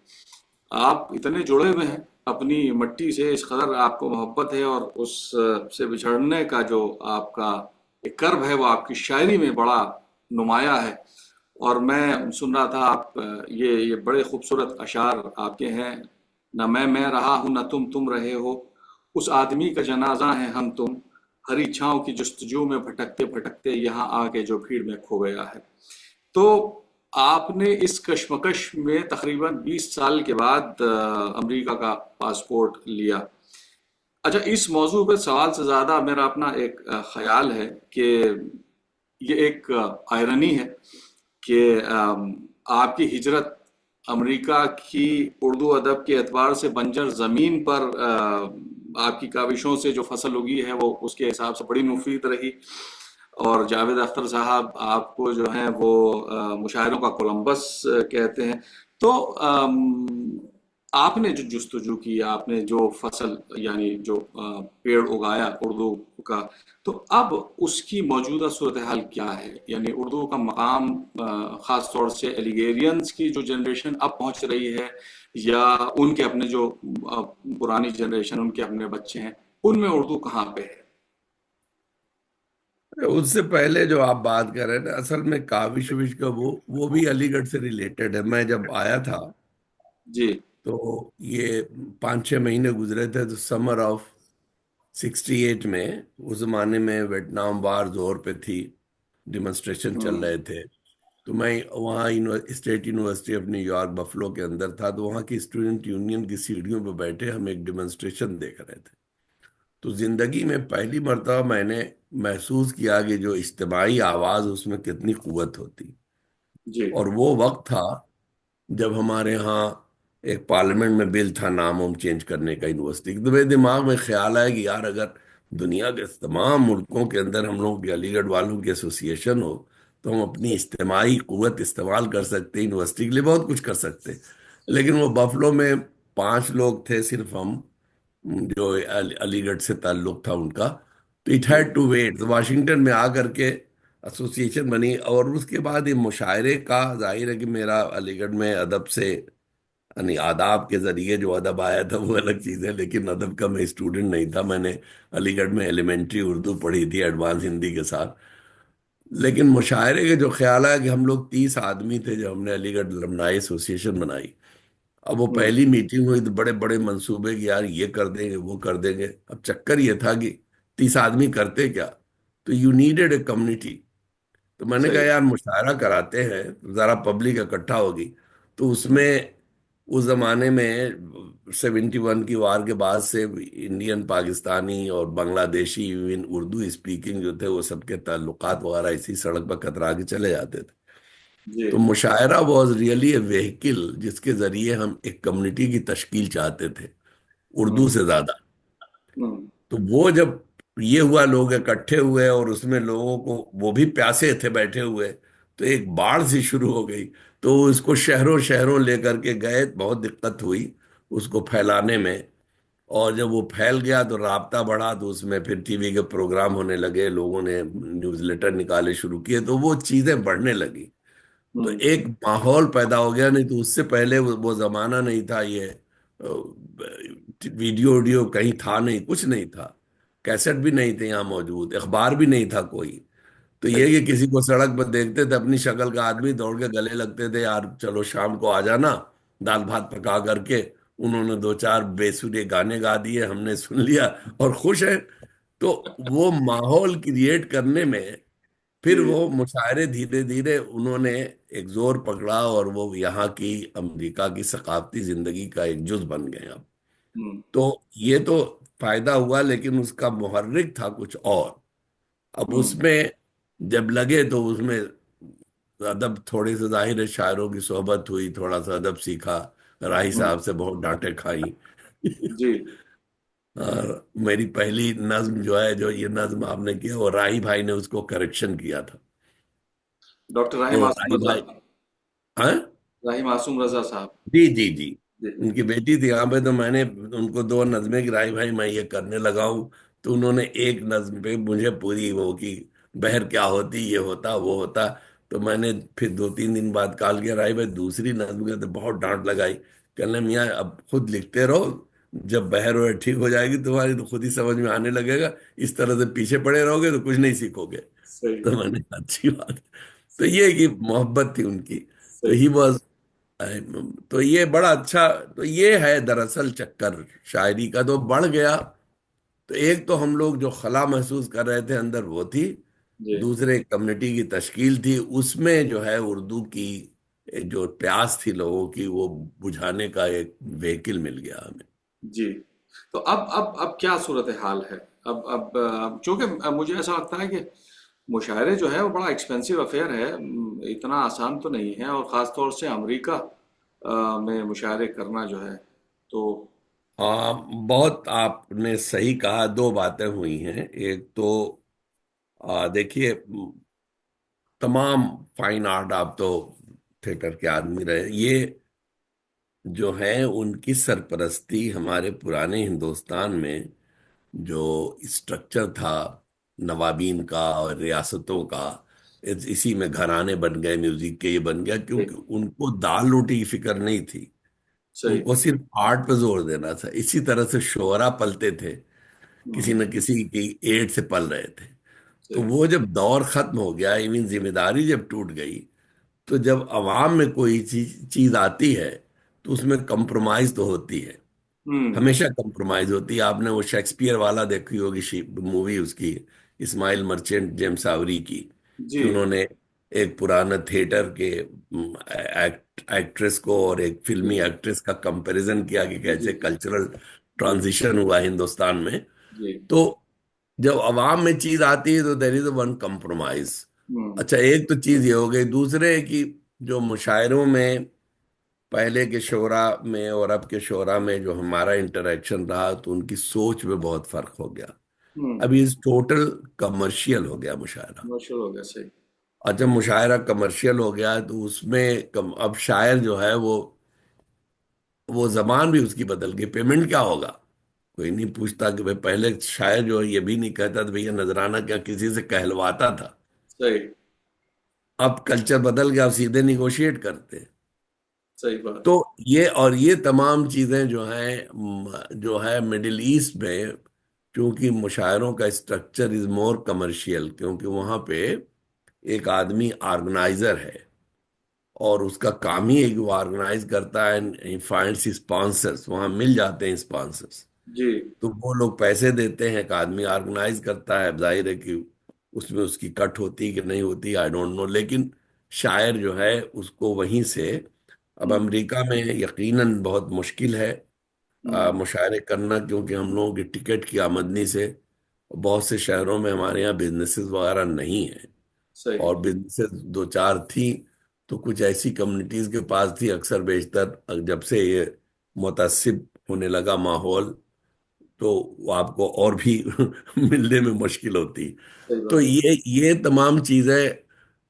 A: आप इतने जुड़े हुए हैं अपनी मट्टी से, इस कदर आपको मोहब्बत है और उस से बिछड़ने का जो आपका एक कर्ब है वो आपकी शायरी में बड़ा नुमाया है। और मैं सुन रहा था आप ये बड़े खूबसूरत अशार आपके हैं। न मैं रहा हूं, न तुम रहे हो, उस आदमी का जनाजा है हम तुम, हरी छांव की जुस्तजू में भटकते भटकते यहाँ आके जो भीड़ में खो गया है। तो आपने इस कश्मकश में तकरीबन 20 साल के बाद अमेरिका का पासपोर्ट लिया। अच्छा, इस मौजू पर सवाल से ज़्यादा मेरा अपना एक ख्याल है कि ये एक आयरनी है कि आपकी हिजरत अमेरिका की उर्दू अदब के एतबार से बंजर ज़मीन पर आपकी काविशों से जो फसल उगी है वो उसके हिसाब से बड़ी मुफीद रही। और जावेद अख्तर साहब आपको जो है वो मुशायरों का कोलंबस कहते हैं। तो आपने जो जुस्तजू की, आपने जो फसल यानी जो पेड़ उगाया उर्दू का, तो अब उसकी मौजूदा सूरत हाल क्या है? यानी उर्दू का मकाम ख़ास तौर से एलिगेरियंस की जो जनरेशन अब पहुंच रही है, या उनके अपने जो पुरानी जनरेशन, उनके अपने बच्चे हैं, उनमें उर्दू कहाँ पे है?
B: उससे पहले जो आप बात कर रहे थे, असल में काविश विश का वो भी अलीगढ़ से रिलेटेड है। मैं जब आया था
A: जी।
B: तो ये 5-6 महीने गुजरे थे, तो समर ऑफ 68 में, उस जमाने में वियतनाम वार जोर पे थी, डिमॉन्स्ट्रेशन चल
A: हम्म।
B: रहे थे। तो मैं वहाँ state university of New York buffalo के अंदर था, तो वहाँ की स्टूडेंट यूनियन की सीढ़ियों पर बैठे हम एक डिमॉन्स्ट्रेशन देख रहे थे। तो जिंदगी में पहली मर्तबा मैंने महसूस किया कि जो इज्तिमाई आवाज, उसमें कितनी कुव्वत होती।
A: जी।
B: और वो वक्त था जब हमारे यहाँ एक पार्लियामेंट में बिल था नाम वाम चेंज करने का यूनिवर्सिटी। तो मेरे दिमाग में ख्याल आया कि यार, अगर दुनिया के तमाम मुल्कों के अंदर हम लोग की अलीगढ़ वालों की एसोसिएशन हो, तो हम अपनी इज्तिमाई कुव्वत इस्तेमाल कर सकते, यूनिवर्सिटी के लिए बहुत कुछ कर सकते। लेकिन वो बफलो में 5 लोग थे सिर्फ हम, जो अलीगढ़ से ताल्लुक था उनका। तो इट
A: जी।
B: हैड टू वेट, वाशिंगटन में आकर के एसोसिएशन बनी। और उसके बाद ये मुशायरे का, जाहिर है कि मेरा अलीगढ़ में अदब से, यानी आदाब के जरिए जो अदब आया था वो अलग चीज़ है, लेकिन अदब का मैं स्टूडेंट नहीं था। मैंने अलीगढ़ में एलिमेंट्री उर्दू पढ़ी थी एडवांस हिंदी के साथ। लेकिन मुशायरे के जो ख्याल आया कि हम लोग 30 आदमी थे जो हमने अलीगढ़ अलमनाई एसोसिएशन बनाई। अब वो
A: हम्म।
B: पहली मीटिंग हुई तो बड़े बड़े मंसूबे कि यार ये कर देंगे वो कर देंगे। अब चक्कर ये था कि 30 आदमी करते क्या, तो यू नीडेड ए कम्युनिटी। तो मैंने कहा
A: सही।
B: यार मुशायरा कराते हैं, जरा पब्लिक इकट्ठा होगी। तो उसमें उस जमाने में 71 की वार के बाद से इंडियन, पाकिस्तानी और बांग्लादेशी, इवन उर्दू स्पीकिंग जो थे, वो सबके ताल्लुकात वगैरह इसी सड़क पर कतरा के चले जाते थे।
A: जी।
B: तो मुशायरा वॉज रियली ए व्हीकल जिसके जरिए हम एक कम्युनिटी की तश्कील चाहते थे, उर्दू
A: हम्म।
B: से ज्यादा।
A: हम्म।
B: तो वो जब ये हुआ, लोग इकट्ठे हुए और उसमें लोगों को, वो भी प्यासे थे बैठे हुए, तो एक बाढ़ सी शुरू हो गई। तो इसको शहरों शहरों लेकर के गए, बहुत दिक्कत हुई उसको फैलाने में। और जब वो फैल गया तो राबता बढ़ा, तो उसमें फिर टीवी के प्रोग्राम होने लगे, लोगों ने न्यूज़लेटर निकाले शुरू किए, तो वो चीजें बढ़ने लगी। तो
A: हम्म।
B: एक माहौल पैदा हो गया। नहीं तो उससे पहले वो जमाना नहीं था, ये वीडियो वीडियो कहीं था नहीं, कुछ नहीं था। कैसेट भी नहीं थे यहाँ मौजूद, अखबार भी नहीं था कोई। तो ये
A: सही।
B: कि किसी को सड़क पर देखते थे अपनी शक्ल का आदमी, दौड़ के गले लगते थे, यार चलो शाम को आ जाना, दाल भात पका करके। उन्होंने 2-4 बेसुरे गाने गा दिए, हमने सुन लिया और खुश है। तो वो माहौल क्रिएट करने में फिर
A: जी।
B: वो मुशायरे धीरे धीरे उन्होंने एक जोर पकड़ा, और वो यहाँ की अमेरिका की सकाफती जिंदगी का एक जुज बन गए अब।
A: हम्म।
B: तो ये तो फायदा हुआ, लेकिन उसका मुहर्रिक था कुछ और। अब
A: हम्म।
B: उसमें जब लगे तो उसमें अदब, थोड़ी सी जाहिर है शायरों की सोहबत हुई, थोड़ा सा अदब सीखा, राही
A: हम्म।
B: साहब से बहुत डांटें खाई।
A: जी।
B: और मेरी पहली नज्म जो है, जो ये नज्म आपने किया, वो राही भाई ने उसको करेक्शन किया था।
A: डॉक्टर राही
B: तो
A: मासूम
B: राही
A: रजा।
B: भाई, हाँ,
A: राही मासूम रजा साहब।
B: जी जी जी,
A: जी।
B: उनकी बेटी थी यहाँ पे। तो मैंने उनको 2 नज़में गिराई, भाई मैं ये करने लगा हूँ। तो उन्होंने एक नज्म पे मुझे पूरी वो की, बहर क्या होती, ये होता वो होता। तो मैंने फिर 2-3 दिन बाद कॉल किया, राय भाई दूसरी नज्म के, तो बहुत डांट लगाई। कहने मियाँ अब खुद लिखते रहो, जब बहर और ठीक हो जाएगी तुम्हारी तो खुद ही समझ में आने लगेगा। इस तरह से पीछे पड़े रहोगे तो कुछ नहीं सीखोगे।
A: सही।
B: तो मैंने, अच्छी बात है। तो ये कि मोहब्बत थी उनकी। तो
A: सही।
B: ही वॉज, तो ये बड़ा अच्छा। तो ये है दरअसल चक्कर शायरी का, तो बढ़ गया। तो एक तो हम लोग जो खला महसूस कर रहे थे अंदर, वो थी।
A: जी।
B: दूसरे कम्युनिटी की तश्कील थी, उसमें जो है उर्दू की जो प्यास थी लोगों की, वो बुझाने का एक व्हीकल मिल गया हमें।
A: जी। तो अब क्या सूरत हाल है? अब चूंकि मुझे ऐसा लगता है कि मुशायरे जो है वो बड़ा एक्सपेंसिव अफेयर है, इतना आसान तो नहीं है, और ख़ास तौर से अमेरिका में मुशायरे करना जो है, तो
B: बहुत आपने सही कहा। दो बातें हुई हैं। एक तो देखिए, तमाम फाइन आर्ट, आप तो थिएटर के आदमी रहे, ये जो है उनकी सरपरस्ती हमारे पुराने हिंदुस्तान में जो स्ट्रक्चर था नवाबीन का और रियासतों का, इसी में घराने बन गए, म्यूजिक के ये बन गया,
A: सही,
B: क्योंकि उनको दाल रोटी की फिक्र नहीं थी।
A: सही,
B: उनको सिर्फ आर्ट पे जोर देना था। इसी तरह से शोहरा पलते थे, किसी
A: हम्म,
B: न किसी की एड से पल रहे थे। तो
A: सही,
B: वो जब दौर खत्म हो गया, इवन जिम्मेदारी जब टूट गई, तो जब अवाम में कोई चीज चीज आती है तो उसमें कंप्रोमाइज तो होती है,
A: हम्म,
B: हमेशा कंप्रोमाइज होती है। आपने वो शेक्सपियर वाला देखी होगी मूवी उसकी, इस्माइल मर्चेंट जेम्स आवरी की,
A: जी,
B: कि उन्होंने एक पुराना थिएटर के एक्ट्रेस को और एक फिल्मी
A: जी,
B: एक्ट्रेस का कंपैरिजन किया कि
A: जी, जी,
B: कैसे कल्चरल
A: जी,
B: ट्रांजिशन हुआ हिंदुस्तान में।
A: जी,
B: तो जब अवाम में चीज आती है तो देर इज वन कंप्रोमाइज।
A: हम्म,
B: अच्छा, एक तो चीज ये हो गई। दूसरे कि जो मुशायरों में पहले के शोरा में और अब के शोरा में जो हमारा इंटरेक्शन रहा, तो उनकी सोच में बहुत फर्क हो गया। अभी इस टोटल कमर्शियल हो गया मुशायरा।
A: कमर्शियल हो गया, सही,
B: और जब मुशायरा कमर्शियल हो गया तो उसमें अब शायर जो है वो जबान भी उसकी बदल गई। पेमेंट क्या होगा, कोई नहीं पूछता। कि भाई पहले शायर जो है ये भी नहीं कहता था भैया नजराना क्या, किसी से कहलवाता था।
A: सही,
B: अब कल्चर बदल गया, अब सीधे निगोशिएट करते हैं।
A: सही बात,
B: तो ये तमाम चीजें जो हैं, जो है मिडिल ईस्ट में, क्योंकि मुशायरों का स्ट्रक्चर इज मोर कमर्शियल, क्योंकि वहां पे एक आदमी ऑर्गेनाइजर है और उसका काम ही एक, वो ऑर्गेनाइज करता है एंड फाइंड्स स्पॉन्सर्स, वहां मिल जाते हैं स्पॉन्सर्स।
A: जी,
B: तो वो लोग पैसे देते हैं, एक आदमी ऑर्गेनाइज करता है। अब जाहिर है कि उसमें उसकी कट होती कि नहीं होती, आई डोंट नो, लेकिन शायर जो है उसको वहीं से। अब
A: हम्म,
B: अमेरिका में यकीनन बहुत मुश्किल है
A: हम्म,
B: मुशायरे करना, क्योंकि हम लोगों की टिकट की आमदनी से बहुत से शहरों में हमारे यहाँ बिजनेसेस वगैरह नहीं है।
A: सही,
B: और बिजनेसेस दो चार थी तो कुछ ऐसी कम्युनिटीज के पास थी अक्सर बेशतर। जब से ये मुतासिब होने लगा माहौल, तो वो आपको और भी मिलने में मुश्किल होती।
A: सही
B: तो
A: बात,
B: ये तमाम चीजें,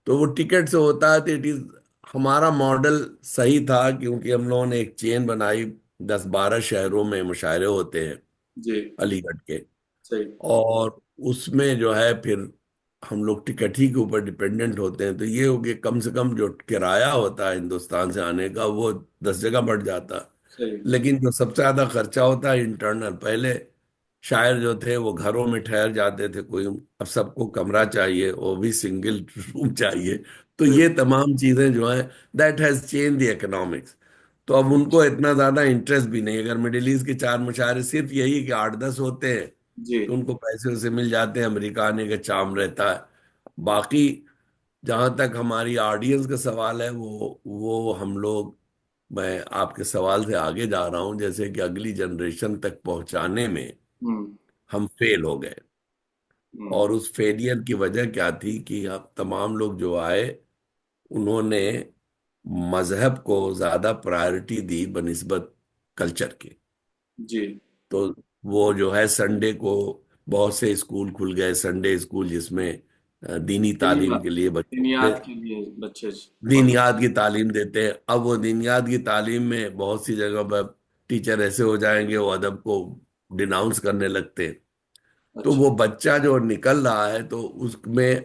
B: तो वो टिकट से होता है। तो इट इज, हमारा मॉडल सही था, क्योंकि हम लोगों ने एक चेन बनाई। 10-12 शहरों में मुशायरे होते हैं
A: जी,
B: अलीगढ़ के।
A: सही,
B: और उसमें जो है फिर हम लोग टिकट ही के ऊपर डिपेंडेंट होते हैं। तो ये हो कि कम से कम जो किराया होता है हिंदुस्तान से आने का, वो 10 जगह बढ़ जाता।
A: सही,
B: लेकिन जो सबसे ज्यादा खर्चा होता है इंटरनल। पहले शायर जो थे वो घरों में ठहर जाते थे, कोई, अब सबको कमरा चाहिए, वो भी सिंगल रूम चाहिए। तो
A: सही,
B: ये तमाम चीजें जो हैं, that has change the economics. तो अब उनको इतना ज्यादा इंटरेस्ट भी नहीं। अगर मिडिल ईस्ट के चार मुशायरे सिर्फ यही कि 8-10 होते हैं,
A: जी,
B: तो उनको पैसे उसे मिल जाते हैं, अमेरिका आने का चार्म रहता है। बाकी जहां तक हमारी ऑडियंस का सवाल है, वो हम लोग, मैं आपके सवाल से आगे जा रहा हूं, जैसे कि अगली जनरेशन तक पहुंचाने में
A: हम्म,
B: हम फेल हो गए।
A: हम्म,
B: और उस फेलियर की वजह क्या थी कि अब तमाम लोग जो आए, उन्होंने मजहब को ज्यादा प्रायोरिटी दी बनिस्बत कल्चर के।
A: जी,
B: तो वो जो है संडे को बहुत से स्कूल खुल गए, संडे स्कूल, जिसमें दीनी तालीम
A: दिनियात
B: के लिए बच्चों के
A: दिनियात
B: लिए
A: के लिए बच्चे पढ़,
B: दीनियात की तालीम देते हैं। अब वो दीनियात की तालीम में बहुत सी जगह पर टीचर ऐसे हो जाएंगे, वो अदब को डिनाउंस करने लगते हैं। तो
A: अच्छा,
B: वो बच्चा जो निकल रहा है, तो उसमें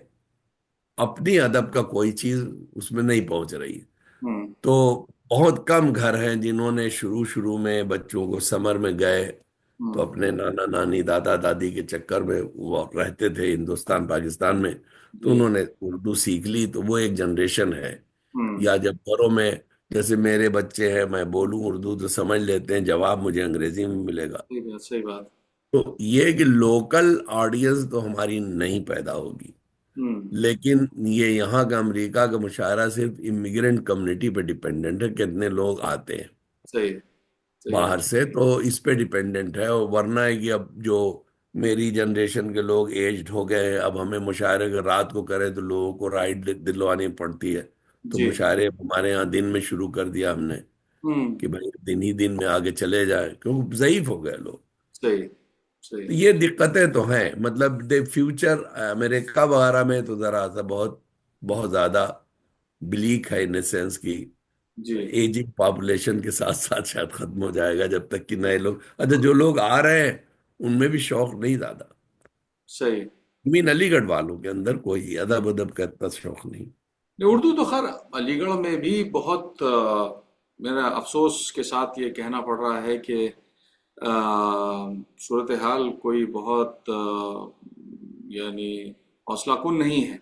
B: अपनी अदब का कोई चीज उसमें नहीं पहुंच रही।
A: हम्म,
B: तो बहुत कम घर हैं जिन्होंने शुरू शुरू में बच्चों को समर में गए, तो
A: हम्म,
B: अपने नाना नानी दादा दादी के चक्कर में वो रहते थे हिंदुस्तान पाकिस्तान में, तो
A: जी,
B: उन्होंने उर्दू सीख ली। तो वो एक जनरेशन है।
A: हम्म,
B: या जब घरों में, जैसे मेरे बच्चे हैं, मैं बोलूं उर्दू तो समझ लेते हैं, जवाब मुझे अंग्रेजी में मिलेगा।
A: सही बात, सही बात,
B: तो ये है कि लोकल ऑडियंस तो हमारी नहीं पैदा होगी।
A: हम्म,
B: लेकिन ये यहाँ का अमेरिका का मुशायरा सिर्फ इमिग्रेंट कम्युनिटी पे डिपेंडेंट है, कितने लोग आते हैं
A: सही, सही
B: बाहर
A: बात,
B: से, तो इस पे डिपेंडेंट है। और वरना है कि अब जो मेरी जनरेशन के लोग एज्ड हो गए हैं, अब हमें मुशायरे के रात को करें तो लोगों को राइड दिलवानी पड़ती है। तो
A: जी,
B: मुशायरे हमारे यहाँ दिन में शुरू कर दिया हमने।
A: हम्म।
B: कि भाई दिन ही दिन में आगे चले जाए, क्योंकि ज़ईफ हो गए लोग।
A: सही। सही।
B: तो ये दिक्कतें तो हैं, मतलब दे फ्यूचर अमेरिका वगैरह में तो जरा सा बहुत बहुत ज्यादा ब्लीक है, इन सेंस की
A: जी।
B: एजिंग पॉपुलेशन के साथ साथ शायद खत्म हो जाएगा जब तक कि नए लोग, अच्छा जो लोग आ रहे हैं उनमें भी शौक नहीं ज्यादा।
A: सही।
B: मीन अलीगढ़ वालों के अंदर कोई अदब अदब का इतना शौक नहीं।
A: नहीं, उर्दू तो खैर अलीगढ़ में भी बहुत मेरा अफसोस के साथ ये कहना पड़ रहा है कि सूरत हाल कोई बहुत यानी हौसला कुन नहीं है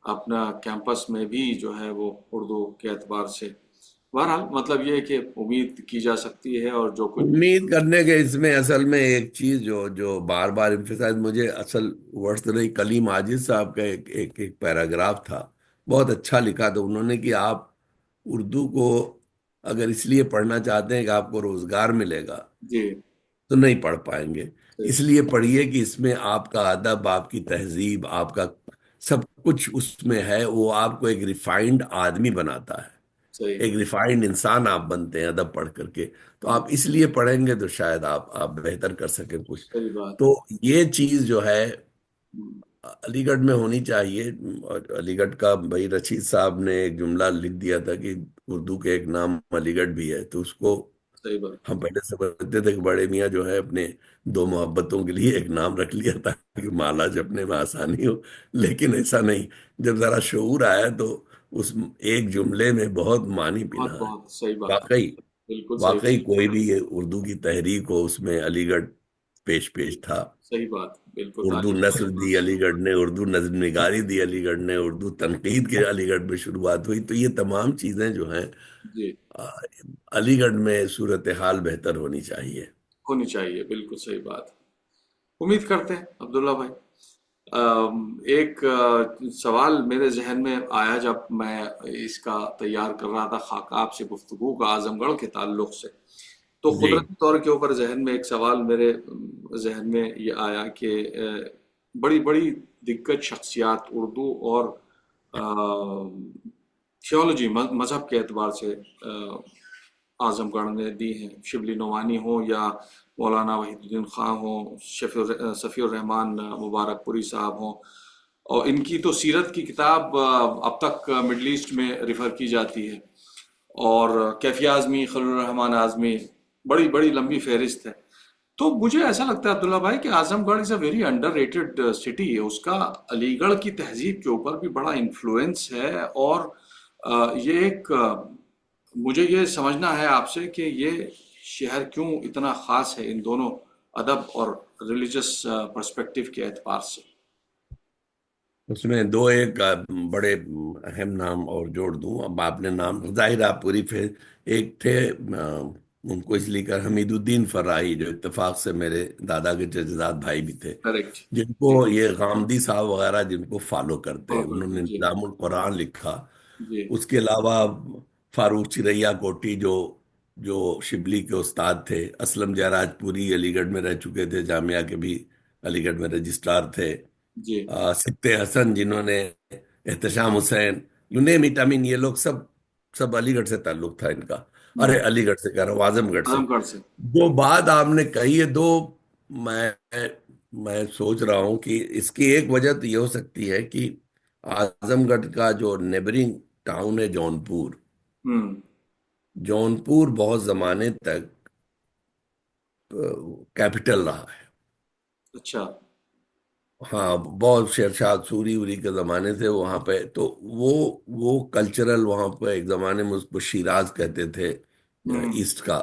A: अपना कैंपस में भी जो है वो उर्दू के एतबार से। बहरहाल मतलब ये है कि उम्मीद की जा सकती है और जो कुछ।
B: उम्मीद करने के इसमें असल में एक चीज जो जो बार बार इम्फेसाइज, मुझे असल वर्ड्स रही कलीम आजिज साहब का एक पैराग्राफ था, बहुत अच्छा लिखा था उन्होंने कि आप उर्दू को अगर इसलिए पढ़ना चाहते हैं कि आपको रोजगार मिलेगा,
A: जी।
B: तो नहीं पढ़ पाएंगे।
A: सही।
B: इसलिए पढ़िए कि इसमें आपका अदब, आपकी तहजीब, आपका सब कुछ उसमें है, वो आपको एक रिफाइंड आदमी बनाता है,
A: सही।
B: एक रिफाइंड इंसान आप बनते हैं अदब पढ़ करके। तो
A: हम्म।
B: आप इसलिए पढ़ेंगे तो शायद आप बेहतर कर सकें कुछ।
A: सही बात।
B: तो ये चीज जो है
A: हम्म।
B: अलीगढ़ में होनी चाहिए। और अलीगढ़ का भाई रशीद साहब ने एक जुमला लिख दिया था कि उर्दू के एक नाम अलीगढ़ भी है, तो उसको
A: सही बात।
B: हम पहले समझते थे कि बड़े मियाँ जो है अपने दो मोहब्बतों के लिए एक नाम रख लिया था कि माला जपने में आसानी हो, लेकिन ऐसा नहीं। जब जरा शऊर आया तो उस एक जुमले में बहुत मानी
A: बहुत
B: पिना है।
A: बहुत सही बात।
B: वाकई,
A: बिल्कुल सही
B: वाकई
A: बात।
B: कोई भी ये उर्दू की तहरीक हो उसमें अलीगढ़ पेश पेश था।
A: सही बात, बिल्कुल
B: उर्दू
A: तारीफ
B: नस्ल
A: वाली
B: दी
A: बात।
B: अलीगढ़ ने, उर्दू नज्म निगारी दी अलीगढ़ ने, उर्दू तनकीद के अलीगढ़ में शुरुआत हुई। तो ये तमाम चीजें जो हैं
A: जी।
B: आ, अलीगढ़ में सूरत हाल बेहतर होनी चाहिए।
A: होनी चाहिए, बिल्कुल सही बात। उम्मीद करते हैं अब्दुल्ला भाई। एक सवाल मेरे जहन में आया जब मैं इसका तैयार कर रहा था खाका आपसे गुफ्तगू का आजमगढ़ के ताल्लुक से, तो
B: जी
A: कुदरती तौर के ऊपर जहन में एक सवाल मेरे जहन में ये आया कि बड़ी बड़ी दिग्गज शख्सियात उर्दू और थियोलॉजी मजहब के एतबार से आजमगढ़ ने दी हैं। शिबली नोमानी हो या मौलाना वहीदुद्दीन खां हो, सफ़ीउर रहमान मुबारकपुरी साहब हों, और इनकी तो सीरत की किताब अब तक मिडल ईस्ट में रिफ़र की जाती है। और कैफी आज़मी, खलील रहमान आज़मी, बड़ी बड़ी लंबी फहरिस्त है। तो मुझे ऐसा लगता है अब्दुल्ला भाई कि Azamgarh is a very underrated city है। उसका अलीगढ़ की तहजीब के ऊपर भी बड़ा इन्फ्लुएंस है। और ये एक मुझे ये समझना है आपसे कि ये शहर क्यों इतना ख़ास है इन दोनों अदब और रिलीजियस पर्सपेक्टिव के एतबार से।
B: उसमें दो एक बड़े अहम नाम और जोड़ दूं। अब आपने नाम जाहिर आप पूरी फिर एक थे उनको इसलिए कर हमीदुद्दीन फराई, जो इत्तेफाक से मेरे दादा के जज्जात भाई भी थे,
A: करेक्ट। जी।
B: जिनको ये गामदी साहब वगैरह जिनको फॉलो करते
A: फॉलो
B: हैं,
A: करते
B: उन्होंने
A: हैं। जी।
B: निज़ामुल कुरान लिखा।
A: जी।
B: उसके अलावा फारूक चिरैया कोटी जो जो शिबली के उस्ताद थे, असलम जयराजपुरी अलीगढ़ में रह चुके थे, जामिया के भी अलीगढ़ में रजिस्ट्रार थे,
A: जी।
B: सित्ते हसन जिन्होंने, Ehtesham Hussain, you name it, I mean ये लोग सब सब अलीगढ़ से ताल्लुक था इनका। अरे
A: हम्म।
B: अलीगढ़ से कह रहा हूँ, आजमगढ़ से।
A: आजमगढ़ से।
B: जो बात आपने कही है दो, मैं सोच रहा हूँ कि इसकी एक वजह तो ये हो सकती है कि आजमगढ़ का जो नेबरिंग टाउन है जौनपुर,
A: हम्म।
B: जौनपुर बहुत जमाने तक कैपिटल रहा है।
A: अच्छा।
B: हाँ, बहुत शेरशाह सूरी उरी के जमाने से वहां पे, तो वो कल्चरल वहां पे एक जमाने में उसको शिराज कहते थे,
A: हम्म।
B: ईस्ट का।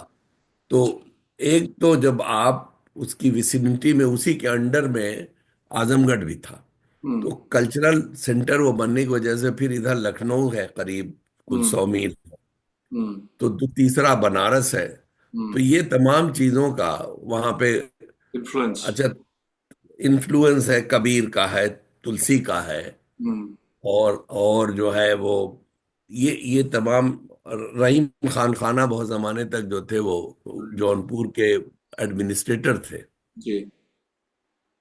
B: तो एक तो जब आप उसकी विसिनिटी में, उसी के अंडर में आजमगढ़ भी था,
A: हम्म।
B: तो कल्चरल सेंटर वो बनने की वजह से फिर इधर लखनऊ है करीब कुछ
A: हम्म।
B: 100 मील,
A: हम्म।
B: तो तीसरा बनारस है। तो
A: हम्म।
B: ये तमाम चीजों का वहां पे
A: इन्फ्लुएंस।
B: अच्छा इन्फ्लुएंस है, कबीर का है, तुलसी का है,
A: हम्म।
B: और जो है वो ये तमाम, रहीम खान खाना बहुत जमाने तक जो थे वो
A: हम्म।
B: जौनपुर के एडमिनिस्ट्रेटर थे।
A: जी।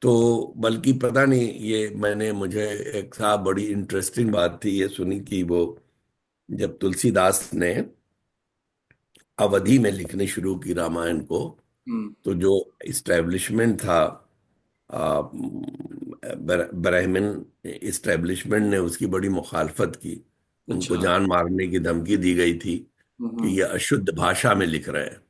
B: तो बल्कि पता नहीं, ये मैंने, मुझे एक साहब बड़ी इंटरेस्टिंग बात थी ये सुनी कि वो जब तुलसीदास ने अवधि में लिखने शुरू की रामायण को,
A: हम्म।
B: तो जो इस्टेब्लिशमेंट था, ब्राह्मण इस्टेब्लिशमेंट ने उसकी बड़ी मुखालफत की। उनको
A: अच्छा।
B: जान मारने की धमकी दी गई थी कि
A: हम्म।
B: ये अशुद्ध भाषा में लिख रहे हैं।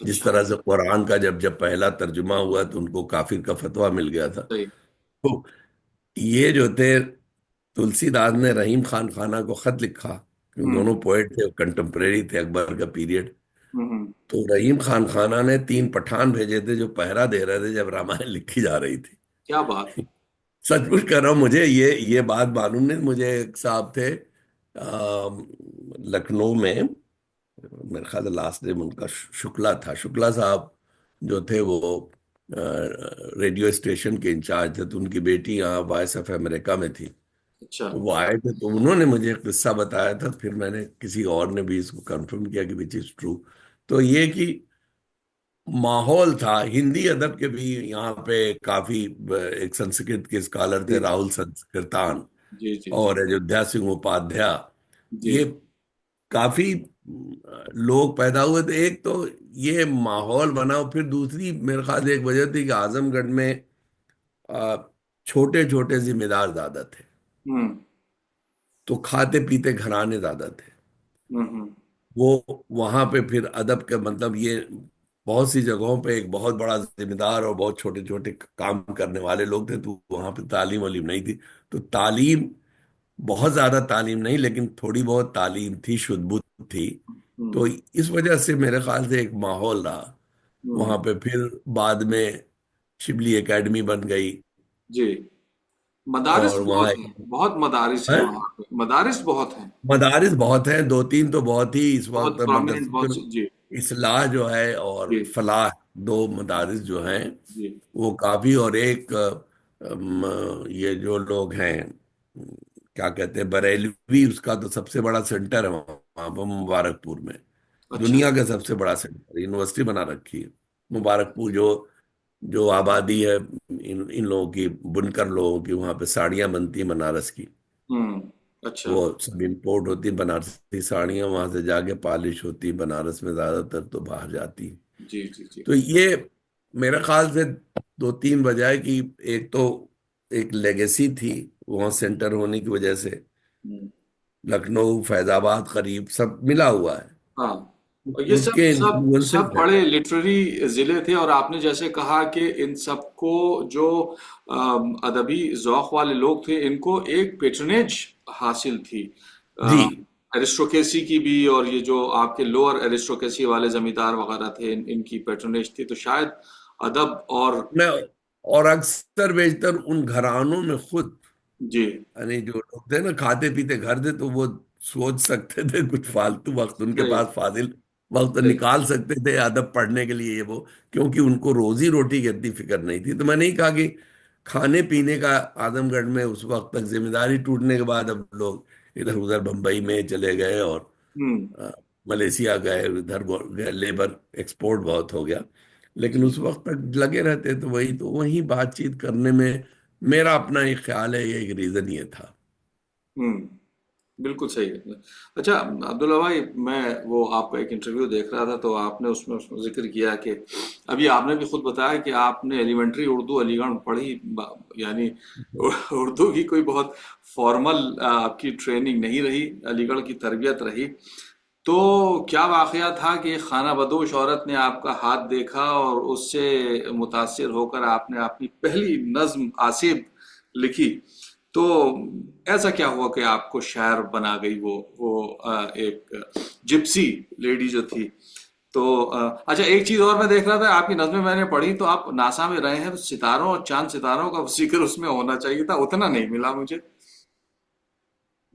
B: जिस
A: अच्छा।
B: तरह से कुरान का जब जब पहला तर्जुमा हुआ तो उनको काफिर का फतवा मिल गया था।
A: सही।
B: तो ये जो थे, तुलसीदास ने रहीम खान खाना को खत लिखा, क्योंकि
A: हम्म।
B: दोनों पोएट थे, कंटेम्परेरी थे अकबर का पीरियड।
A: हम्म।
B: तो रहीम खान खाना ने 3 पठान भेजे थे जो पहरा दे रहे थे जब रामायण लिखी जा रही थी।
A: क्या बात।
B: सचमुच कर रहा हूँ, मुझे ये बात मालूम नहीं। मुझे एक साहब थे लखनऊ में, मेरे ख्याल लास्ट नेम उनका शुक्ला था, शुक्ला साहब जो थे वो रेडियो स्टेशन के इंचार्ज थे। तो उनकी बेटी यहाँ वॉइस ऑफ अमेरिका में थी।
A: अच्छा।
B: तो वो आए थे, तो उन्होंने मुझे एक किस्सा बताया था, फिर मैंने किसी और ने भी इसको कंफर्म किया कि विच इज ट्रू। तो ये कि माहौल था हिंदी अदब के भी यहाँ पे काफी। एक संस्कृत के स्कॉलर थे
A: जी
B: राहुल संस्कृतान,
A: जी जी जी
B: और अयोध्या सिंह उपाध्याय।
A: जी।
B: ये काफी लोग पैदा हुए थे। एक तो ये माहौल बना, और फिर दूसरी मेरे ख्याल से एक वजह थी कि आजमगढ़ में छोटे छोटे जिम्मेदार ज्यादा थे,
A: हम्म।
B: तो खाते पीते घराने ज्यादा थे।
A: हम्म।
B: वो वहां पे फिर अदब का मतलब ये, बहुत सी जगहों पे एक बहुत बड़ा जिम्मेदार और बहुत छोटे छोटे काम करने वाले लोग थे, तो वहां पे तालीम वालीम नहीं थी। तो तालीम, बहुत ज्यादा तालीम नहीं, लेकिन थोड़ी बहुत तालीम थी, शुद्ध बुद्ध थी।
A: हम्म।
B: तो इस वजह से मेरे ख्याल से एक माहौल रहा
A: हम्म।
B: वहां पे। फिर बाद में शिबली एकेडमी बन गई,
A: जी। मदारिस
B: और वहाँ
A: बहुत हैं, बहुत मदारिस हैं
B: है,
A: वहाँ पे, मदारिस बहुत हैं।
B: मदारिस बहुत हैं, 2 3 तो बहुत ही इस वक्त
A: बहुत प्रोमिनेंट, बहुत
B: मदरसतुल
A: जी।
B: इस्लाह जो है और
A: जी
B: फलाह, 2 मदारिस जो हैं
A: जी।
B: वो काफी। और एक ये जो लोग हैं, क्या कहते हैं, बरेलवी, उसका तो सबसे बड़ा सेंटर है वहाँ पर मुबारकपुर में।
A: अच्छा।
B: दुनिया का सबसे बड़ा सेंटर, यूनिवर्सिटी बना रखी है मुबारकपुर। जो जो आबादी है इन लोगों की, बुनकर लोगों की, वहाँ पे साड़ियाँ बनती हैं बनारस की।
A: हम्म। अच्छा।
B: वो सब इंपोर्ट होती बनारसी साड़ियाँ, वहां से जाके पॉलिश होती, बनारस में ज्यादातर तो बाहर जाती।
A: जी जी जी।
B: तो ये मेरे ख्याल से 2 3 वजह है कि एक तो एक लेगेसी थी वहाँ सेंटर होने की वजह से।
A: हम्म।
B: लखनऊ, फैजाबाद करीब सब मिला हुआ है,
A: हाँ। और ये सब
B: उसके
A: सब
B: इन्फ्लुएंसेस
A: सब
B: है।
A: बड़े लिटरेरी जिले थे, और आपने जैसे कहा कि इन सबको जो अदबी जौक वाले लोग थे, इनको एक पेट्रनेज हासिल थी
B: जी।
A: एरिस्टोक्रेसी की भी, और ये जो आपके लोअर एरिस्टोक्रेसी वाले जमींदार वगैरह थे, इनकी पेट्रनेज थी, तो शायद अदब और
B: मैं और अक्सर बेशतर उन घरानों में खुद,
A: जी
B: यानी जो लोग थे ना, खाते पीते घर थे, तो वो सोच सकते थे कुछ फालतू वक्त उनके
A: सही
B: पास फाजिल वक्त
A: सही।
B: निकाल सकते थे अदब पढ़ने के लिए, ये वो। क्योंकि उनको रोजी रोटी की इतनी फिक्र नहीं थी। तो मैंने ही कहा कि खाने पीने का आजमगढ़ में उस वक्त तक, जिम्मेदारी टूटने के बाद अब लोग इधर उधर बम्बई में चले गए, और
A: हम्म।
B: अ, मलेशिया गए, उधर लेबर एक्सपोर्ट बहुत हो गया। लेकिन
A: जी।
B: उस वक्त तक लगे रहते, तो वही बातचीत करने में मेरा अपना एक ख्याल है, ये एक रीजन ये था।
A: हम्म। बिल्कुल सही है। अच्छा अब्दुल्ला भाई, मैं वो आपका एक इंटरव्यू देख रहा था, तो आपने उसमें जिक्र किया कि अभी आपने भी खुद बताया कि आपने एलिमेंट्री उर्दू अलीगढ़ में पढ़ी, यानी उर्दू की कोई बहुत फॉर्मल आपकी ट्रेनिंग नहीं रही, अलीगढ़ की तरबियत रही। तो क्या वाकया था कि एक खाना बदोश औरत ने आपका हाथ देखा, और उससे मुतासिर होकर आपने अपनी पहली नज्म आसिफ लिखी। तो ऐसा क्या हुआ कि आपको शायर बना गई वो एक जिप्सी लेडी जो थी। तो अच्छा, एक चीज और मैं देख रहा था, आपकी नज़में मैंने पढ़ी, तो आप नासा में रहे हैं, तो सितारों और चांद सितारों का जिक्र उसमें होना चाहिए था, उतना नहीं मिला मुझे।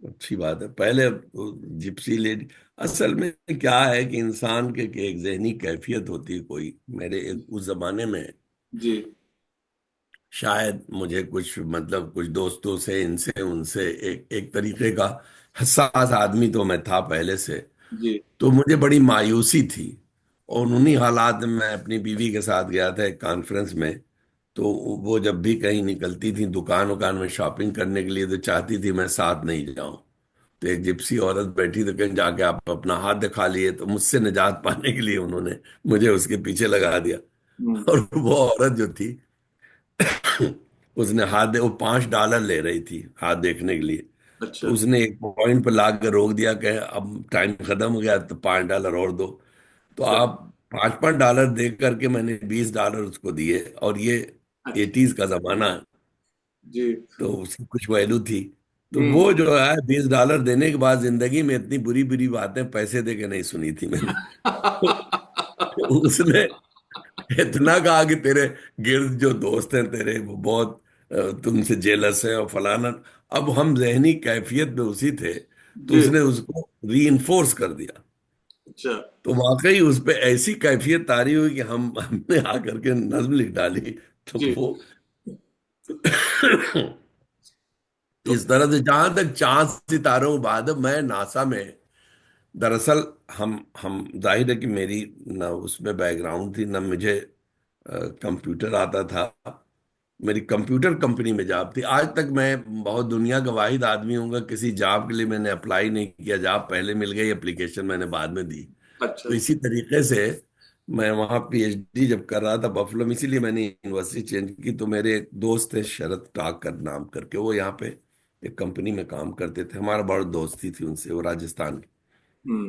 B: अच्छी बात है। पहले वो जिप्सी लेडी, असल में क्या है कि इंसान के एक जहनी कैफियत होती है कोई। मेरे उस जमाने में
A: जी
B: शायद मुझे कुछ मतलब कुछ दोस्तों से, इनसे उनसे, एक एक तरीके का हसास आदमी तो मैं था पहले से।
A: जी
B: तो मुझे बड़ी मायूसी थी, और उन्हीं हालात में मैं अपनी बीवी के साथ गया था एक कॉन्फ्रेंस में। तो वो जब भी कहीं निकलती थी दुकान उकान में शॉपिंग करने के लिए, तो चाहती थी मैं साथ नहीं जाऊं। तो एक जिप्सी औरत बैठी, तो कहीं जाके आप अपना हाथ दिखा लिए, तो मुझसे निजात पाने के लिए उन्होंने मुझे उसके पीछे लगा दिया।
A: हम्म।
B: और वो औरत जो थी, उसने वो $5 ले रही थी हाथ देखने के लिए। तो
A: अच्छा।
B: उसने एक पॉइंट पर ला कर रोक दिया कि अब टाइम खत्म हो गया, तो $5 और दो। तो
A: अच्छा।
B: आप 5-5 डॉलर दे करके मैंने $20 उसको दिए, और ये
A: अच्छा।
B: 80s का जमाना है,
A: जी।
B: तो उसकी कुछ वैल्यू थी। तो वो
A: हम्म।
B: जो है $20 देने के बाद जिंदगी में इतनी बुरी बुरी बातें पैसे दे के नहीं सुनी थी मैंने। तो उसने इतना कहा कि तेरे गिर्द जो दोस्त हैं तेरे, वो बहुत तुमसे जेलस है और फलाना। अब हम जहनी कैफियत में उसी थे, तो
A: जी।
B: उसने उसको रीइंफोर्स कर दिया।
A: अच्छा।
B: तो वाकई उस पे ऐसी कैफियत तारी हुई कि हमने आकर के नज्म लिख डाली। तो
A: जी।
B: वो
A: तो
B: इस तरह से, जहां तक चांद सितारों की बात है, मैं नासा में, दरअसल हम जाहिर है कि मेरी ना उसमें बैकग्राउंड थी, ना मुझे कंप्यूटर आता था। मेरी कंप्यूटर कंपनी में जॉब थी। आज तक मैं बहुत दुनिया का वाहिद आदमी हूँगा, किसी जॉब के लिए मैंने अप्लाई नहीं किया, जॉब पहले मिल गई, एप्लीकेशन मैंने बाद में दी।
A: अच्छा।
B: तो इसी तरीके से मैं वहाँ पीएचडी जब कर रहा था बफलो में, इसीलिए मैंने यूनिवर्सिटी चेंज की। तो मेरे एक दोस्त थे शरद टाकर नाम करके, वो यहाँ पे एक कंपनी में काम करते थे, हमारा बहुत दोस्ती थी उनसे, वो राजस्थान के।
A: हम्म।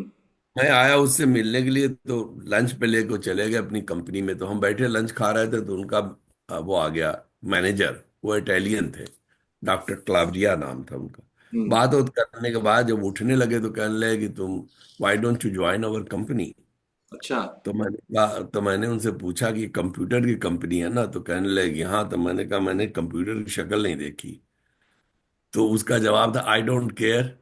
B: मैं आया उससे मिलने के लिए, तो लंच पे लेके वो चले गए अपनी कंपनी में। तो हम बैठे लंच खा रहे थे, तो उनका वो आ गया मैनेजर, वो इटालियन थे, डॉक्टर क्लावडिया नाम था उनका।
A: हम्म।
B: बात उत करने के बाद जब उठने लगे, तो कहने लगे कि तुम, why don't you join our company.
A: अच्छा।
B: तो मैंने उनसे पूछा कि कंप्यूटर की कंपनी है ना, तो कहने लगे कि हाँ। तो मैंने कहा मैंने कंप्यूटर की शक्ल नहीं देखी। तो उसका जवाब था, I don't care,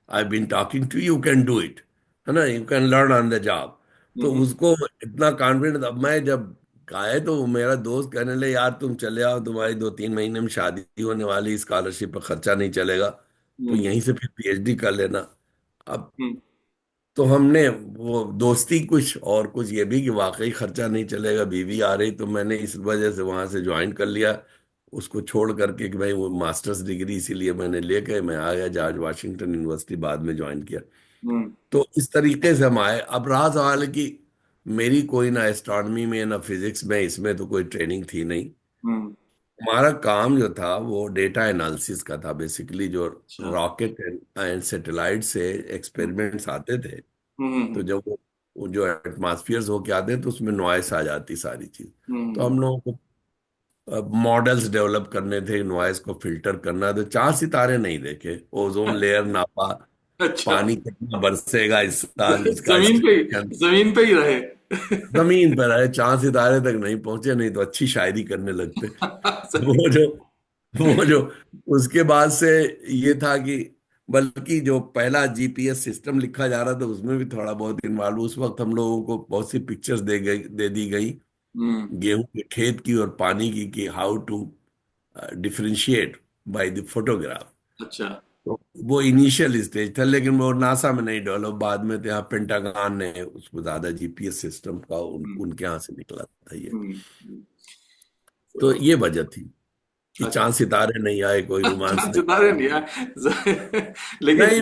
B: I been talking to, you can do it, है ना, you can learn on the job. तो
A: हम्म।
B: उसको इतना कॉन्फिडेंस। अब मैं जब आए, तो मेरा दोस्त कहने लगे, यार तुम चले आओ, तुम्हारी 2-3 महीने में शादी होने वाली, स्कॉलरशिप पर खर्चा नहीं चलेगा, तो
A: हम्म।
B: यहीं से फिर पीएचडी कर लेना। अब
A: हम्म।
B: तो हमने वो दोस्ती कुछ और कुछ ये भी कि वाकई खर्चा नहीं चलेगा, बीवी आ रही, तो मैंने इस वजह से वहां से ज्वाइन कर लिया, उसको छोड़ करके कि भाई वो मास्टर्स डिग्री इसीलिए मैंने लेके मैं आ गया जॉर्ज वाशिंगटन यूनिवर्सिटी, बाद में ज्वाइन किया।
A: हम्म।
B: तो इस तरीके से हम आए। अब रहा सवाल है कि मेरी कोई ना एस्ट्रोनॉमी में ना फिजिक्स में, इसमें तो कोई ट्रेनिंग थी नहीं।
A: हम्म।
B: हमारा काम जो था वो डेटा एनालिसिस का था बेसिकली। जो
A: अच्छा।
B: रॉकेट एंड सैटेलाइट से
A: हम्म।
B: एक्सपेरिमेंट्स आते थे, तो
A: हम्म।
B: जब वो जो एटमॉस्फेयर होके आते हैं, तो उसमें नॉइस आ जाती सारी चीज। तो
A: हम्म।
B: हम लोगों को मॉडल्स डेवलप करने थे, नॉइस को फिल्टर करना। तो चार सितारे नहीं देखे, ओजोन लेयर नापा,
A: अच्छा।
B: पानी कितना बरसेगा इस साल, इसका
A: जमीन पे ही,
B: स्टेशन।
A: जमीन पे ही रहे।
B: जमीन पर आए, चांद सितारे तक नहीं पहुंचे, नहीं तो अच्छी शायरी करने लगते।
A: सही।
B: वो जो वो जो उसके बाद से ये था कि, बल्कि जो पहला जीपीएस सिस्टम लिखा जा रहा था, उसमें भी थोड़ा बहुत इन्वॉल्व। उस वक्त हम लोगों को बहुत सी पिक्चर्स दे दी गई,
A: हम्म।
B: गेहूं के खेत की और पानी की, कि how to differentiate by the photograph.
A: अच्छा।
B: तो वो इनिशियल स्टेज था, लेकिन वो नासा में नहीं डेवलप, बाद में तो यहाँ पेंटागान ने उसको ज्यादा जीपीएस सिस्टम का
A: हम्म।
B: उनके यहाँ से निकला था ये।
A: हम्म।
B: तो
A: तो
B: ये वजह थी कि
A: अच्छा।
B: चांद सितारे नहीं आए, कोई रोमांस
A: चांद
B: नहीं
A: सितारे
B: आया।
A: नहीं आए। लेकिन
B: नहीं,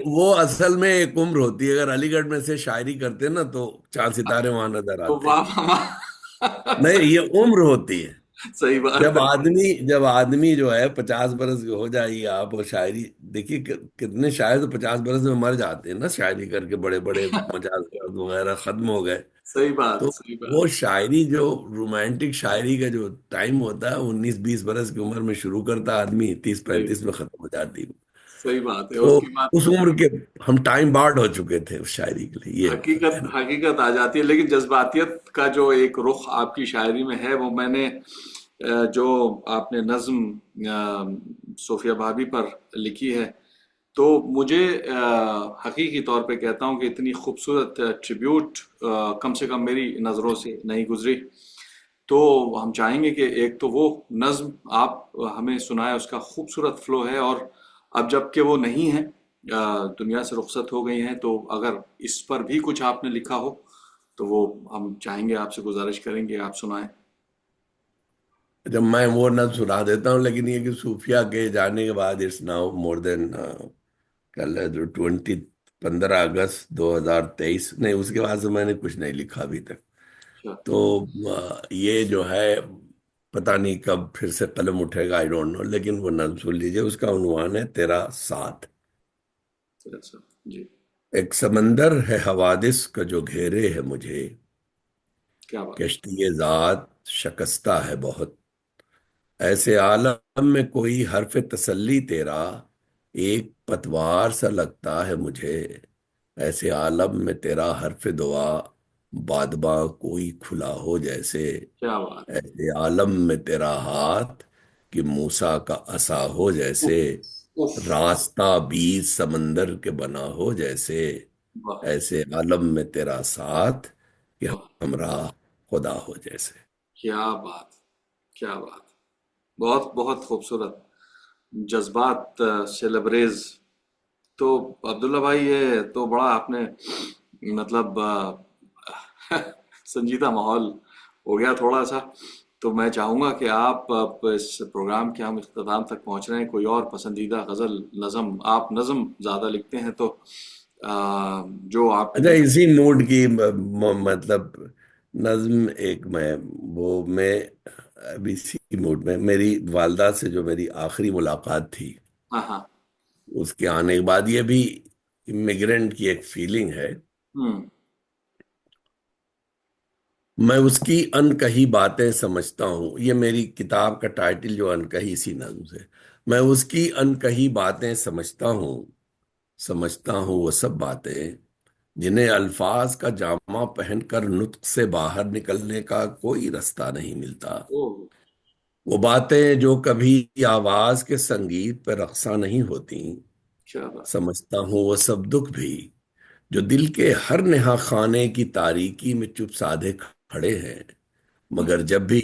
B: वो असल में एक उम्र होती है, अगर अलीगढ़ में से शायरी करते ना, तो चांद सितारे वहां नजर
A: तो
B: आते।
A: वाह वाह।
B: नहीं,
A: सही।
B: ये उम्र होती है।
A: सही बात
B: जब
A: है।
B: आदमी जब आदमी जो है 50 बरस के हो जाइए आप, और शायरी देखिए, कितने शायर तो 50 बरस में मर जाते हैं ना, शायरी करके, बड़े बड़े मजाज वगैरह खत्म हो गए।
A: सही बात,
B: तो
A: सही बात।
B: वो शायरी, जो रोमांटिक शायरी का जो टाइम होता है, 19-20 बरस की उम्र में शुरू करता आदमी, तीस
A: सही।
B: पैंतीस में खत्म हो जाती है।
A: सही बात है,
B: तो
A: उसके बाद
B: उस उम्र के हम टाइम बार्ड हो चुके थे उस शायरी के लिए, ये
A: हकीकत,
B: कहना।
A: हकीकत आ जाती है। लेकिन जज्बातियत का जो एक रुख आपकी शायरी में है, वो मैंने जो आपने नज्म सोफिया भाभी पर लिखी है, तो मुझे हकीकी तौर पे कहता हूँ कि इतनी खूबसूरत ट्रिब्यूट कम से कम मेरी नज़रों से नहीं गुजरी। तो हम चाहेंगे कि एक तो वो नज्म आप हमें सुनाए, उसका खूबसूरत फ्लो है। और अब जबकि वो नहीं है, दुनिया से रुखसत हो गई हैं, तो अगर इस पर भी कुछ आपने लिखा हो, तो वो हम चाहेंगे, आपसे गुजारिश करेंगे आप सुनाएं।
B: जब मैं वो न सुना देता हूँ, लेकिन ये कि सूफिया के जाने के बाद, इट्स नाउ मोर देन कल है जो 15 अगस्त 2023, नहीं उसके बाद से मैंने कुछ नहीं लिखा अभी तक।
A: अच्छा।
B: तो ये जो है, पता नहीं कब फिर से कलम उठेगा, आई डोंट नो, लेकिन वो नज्म सुन लीजिए। उसका उन्वान है तेरा साथ।
A: अच्छा जी।
B: एक समंदर है हवादिस का जो घेरे है मुझे,
A: क्या बात।
B: कश्ती जात शकस्ता है बहुत। ऐसे आलम में कोई हर्फ तसल्ली तेरा एक पतवार सा लगता है मुझे। ऐसे आलम में तेरा हर्फ दुआ बादबा कोई खुला हो जैसे।
A: क्या बात।
B: ऐसे आलम में तेरा हाथ कि मूसा का असा हो जैसे।
A: उफ। उफ।
B: रास्ता बीच समंदर के बना हो जैसे।
A: वाह।
B: ऐसे आलम में तेरा साथ कि
A: वाह।
B: हमरा खुदा हो जैसे।
A: क्या बात। क्या बात। बहुत बहुत खूबसूरत, जज्बात से लबरेज। तो अब्दुल्ला भाई, ये तो बड़ा आपने, मतलब संजीदा माहौल हो गया थोड़ा सा। तो मैं चाहूंगा कि आप अब इस प्रोग्राम के हम इख्तिताम तक पहुंच रहे हैं, कोई और पसंदीदा गजल, नज़म, आप नज़म ज्यादा लिखते हैं तो जो आपके
B: अच्छा,
A: दिल।
B: इसी मूड की मतलब नज्म एक मैं अभी इसी मूड में, मेरी वालदा से जो मेरी आखिरी मुलाकात थी,
A: हाँ हाँ।
B: उसके आने के बाद, ये भी इमिग्रेंट की एक फीलिंग है।
A: हम्म।
B: मैं उसकी अनकही बातें समझता हूँ, ये मेरी किताब का टाइटल जो अनकही, इसी नज्म से। मैं उसकी अनकही बातें समझता हूँ, समझता हूँ वो सब बातें जिन्हें अल्फाज का जामा पहनकर नुत्क से बाहर निकलने का कोई रास्ता नहीं मिलता।
A: ओह।
B: वो बातें जो कभी आवाज के संगीत पर रक्सा नहीं होती।
A: क्या बात।
B: समझता हूँ वो सब दुख भी जो दिल के हर नेहा खाने की तारीकी में चुप साधे खड़े हैं।
A: हम्म।
B: मगर जब भी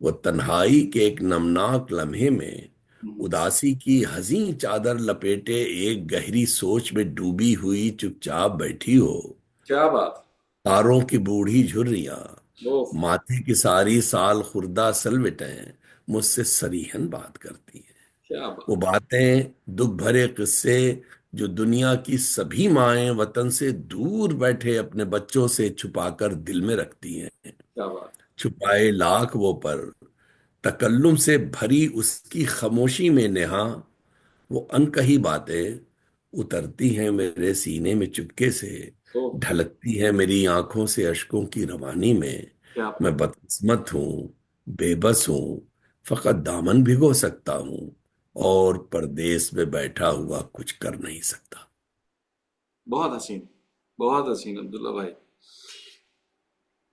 B: वो तन्हाई के एक नमनाक लम्हे में
A: हम्म।
B: उदासी की हसीन चादर लपेटे एक गहरी सोच में डूबी हुई चुपचाप बैठी हो।
A: क्या बात।
B: तारों की बूढ़ी झुर्रियां,
A: ओह।
B: माथे की सारी साल खुर्दा सलवटें मुझसे सरीहन बात करती हैं।
A: क्या
B: वो
A: बात।
B: बातें, दुख भरे किस्से जो दुनिया की सभी माएं वतन से दूर बैठे अपने बच्चों से छुपाकर दिल में रखती हैं।
A: क्या बात।
B: छुपाए लाख वो पर तकल्लुम से भरी उसकी खामोशी में नेहा वो अनकही बातें उतरती हैं मेरे सीने में चुपके से।
A: ओह।
B: ढलकती हैं मेरी आंखों से अश्कों की रवानी में।
A: क्या
B: मैं
A: बात।
B: बदकिस्मत हूँ, बेबस हूँ, फकत दामन भिगो सकता हूँ और परदेश में बैठा हुआ कुछ कर नहीं सकता।
A: बहुत हसीन, बहुत हसीन अब्दुल्ला भाई।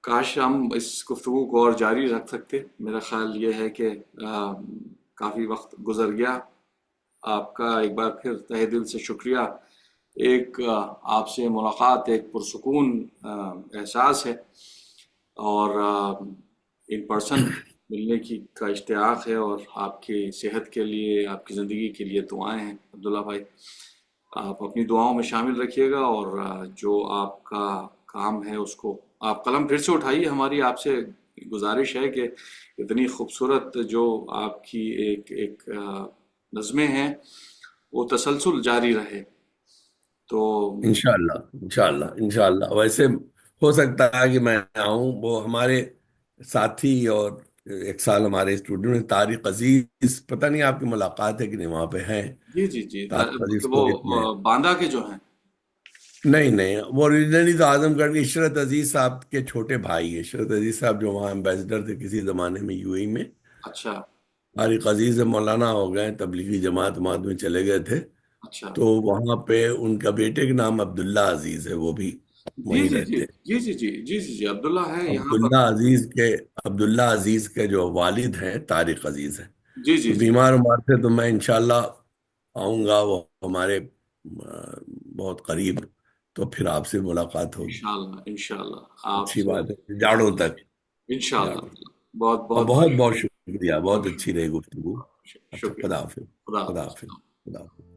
A: काश हम इस गुफ्तगू को और जारी रख सकते। मेरा ख्याल ये है कि काफ़ी वक्त गुजर गया। आपका एक बार फिर तहे दिल से शुक्रिया। एक आपसे मुलाकात एक पुरसुकून एहसास है, और इन पर्सन मिलने की का इश्तियाक है, और आपकी सेहत के लिए, आपकी ज़िंदगी के लिए दुआएं हैं अब्दुल्ला भाई। आप अपनी दुआओं में शामिल रखिएगा, और जो आपका काम है उसको आप कलम फिर से उठाइए। हमारी आपसे गुजारिश है कि इतनी खूबसूरत जो आपकी एक एक नज़में हैं वो तसलसल जारी रहे। तो
B: इंशाल्लाह, इंशाल्लाह, इंशाल्लाह। वैसे हो सकता है कि मैं आऊं, वो हमारे साथी और एक साल हमारे स्टूडेंट तारिक अजीज, पता नहीं आपकी मुलाकात है कि नहीं, वहां पे हैं।
A: जी जी जी,
B: तारिक अजीज
A: वो
B: को इतने,
A: बांदा के जो हैं।
B: नहीं नहीं, वो ओरिजिनली तो आजमगढ़ के इशरत अजीज साहब के छोटे भाई है। इशरत अजीज साहब जो वहाँ एम्बेसडर थे किसी जमाने में यूएई में।
A: अच्छा।
B: तारिक अजीज मौलाना हो गए, तबलीगी जमात वमात में चले गए थे।
A: अच्छा।
B: तो वहां पे उनका बेटे का नाम अब्दुल्ला अजीज है, वो भी
A: जी
B: वहीं
A: जी जी
B: रहते हैं।
A: जी जी जी जी जी जी, अब्दुल्ला है यहाँ पर।
B: अब्दुल्ला अजीज के जो वालिद हैं तारिक अजीज हैं।
A: जी जी
B: तो
A: जी।
B: बीमार उमार थे, तो मैं इंशाल्लाह आऊंगा, वो हमारे बहुत करीब। तो फिर आपसे मुलाकात होगी।
A: इंशाल्लाह इंशाल्लाह
B: अच्छी
A: आपसे।
B: बात है, जाड़ों तक।
A: इंशाल्लाह।
B: जाड़ों।
A: बहुत
B: और
A: बहुत
B: बहुत
A: बहुत
B: बहुत शुक्रिया, बहुत अच्छी
A: शुक्रिया।
B: रही गुफ्तगू। अच्छा,
A: शुक्रिया।
B: खुदा हाफिज।
A: खुदा
B: खुदा
A: हाफिज।
B: हाफिज। खुदा हाफिज।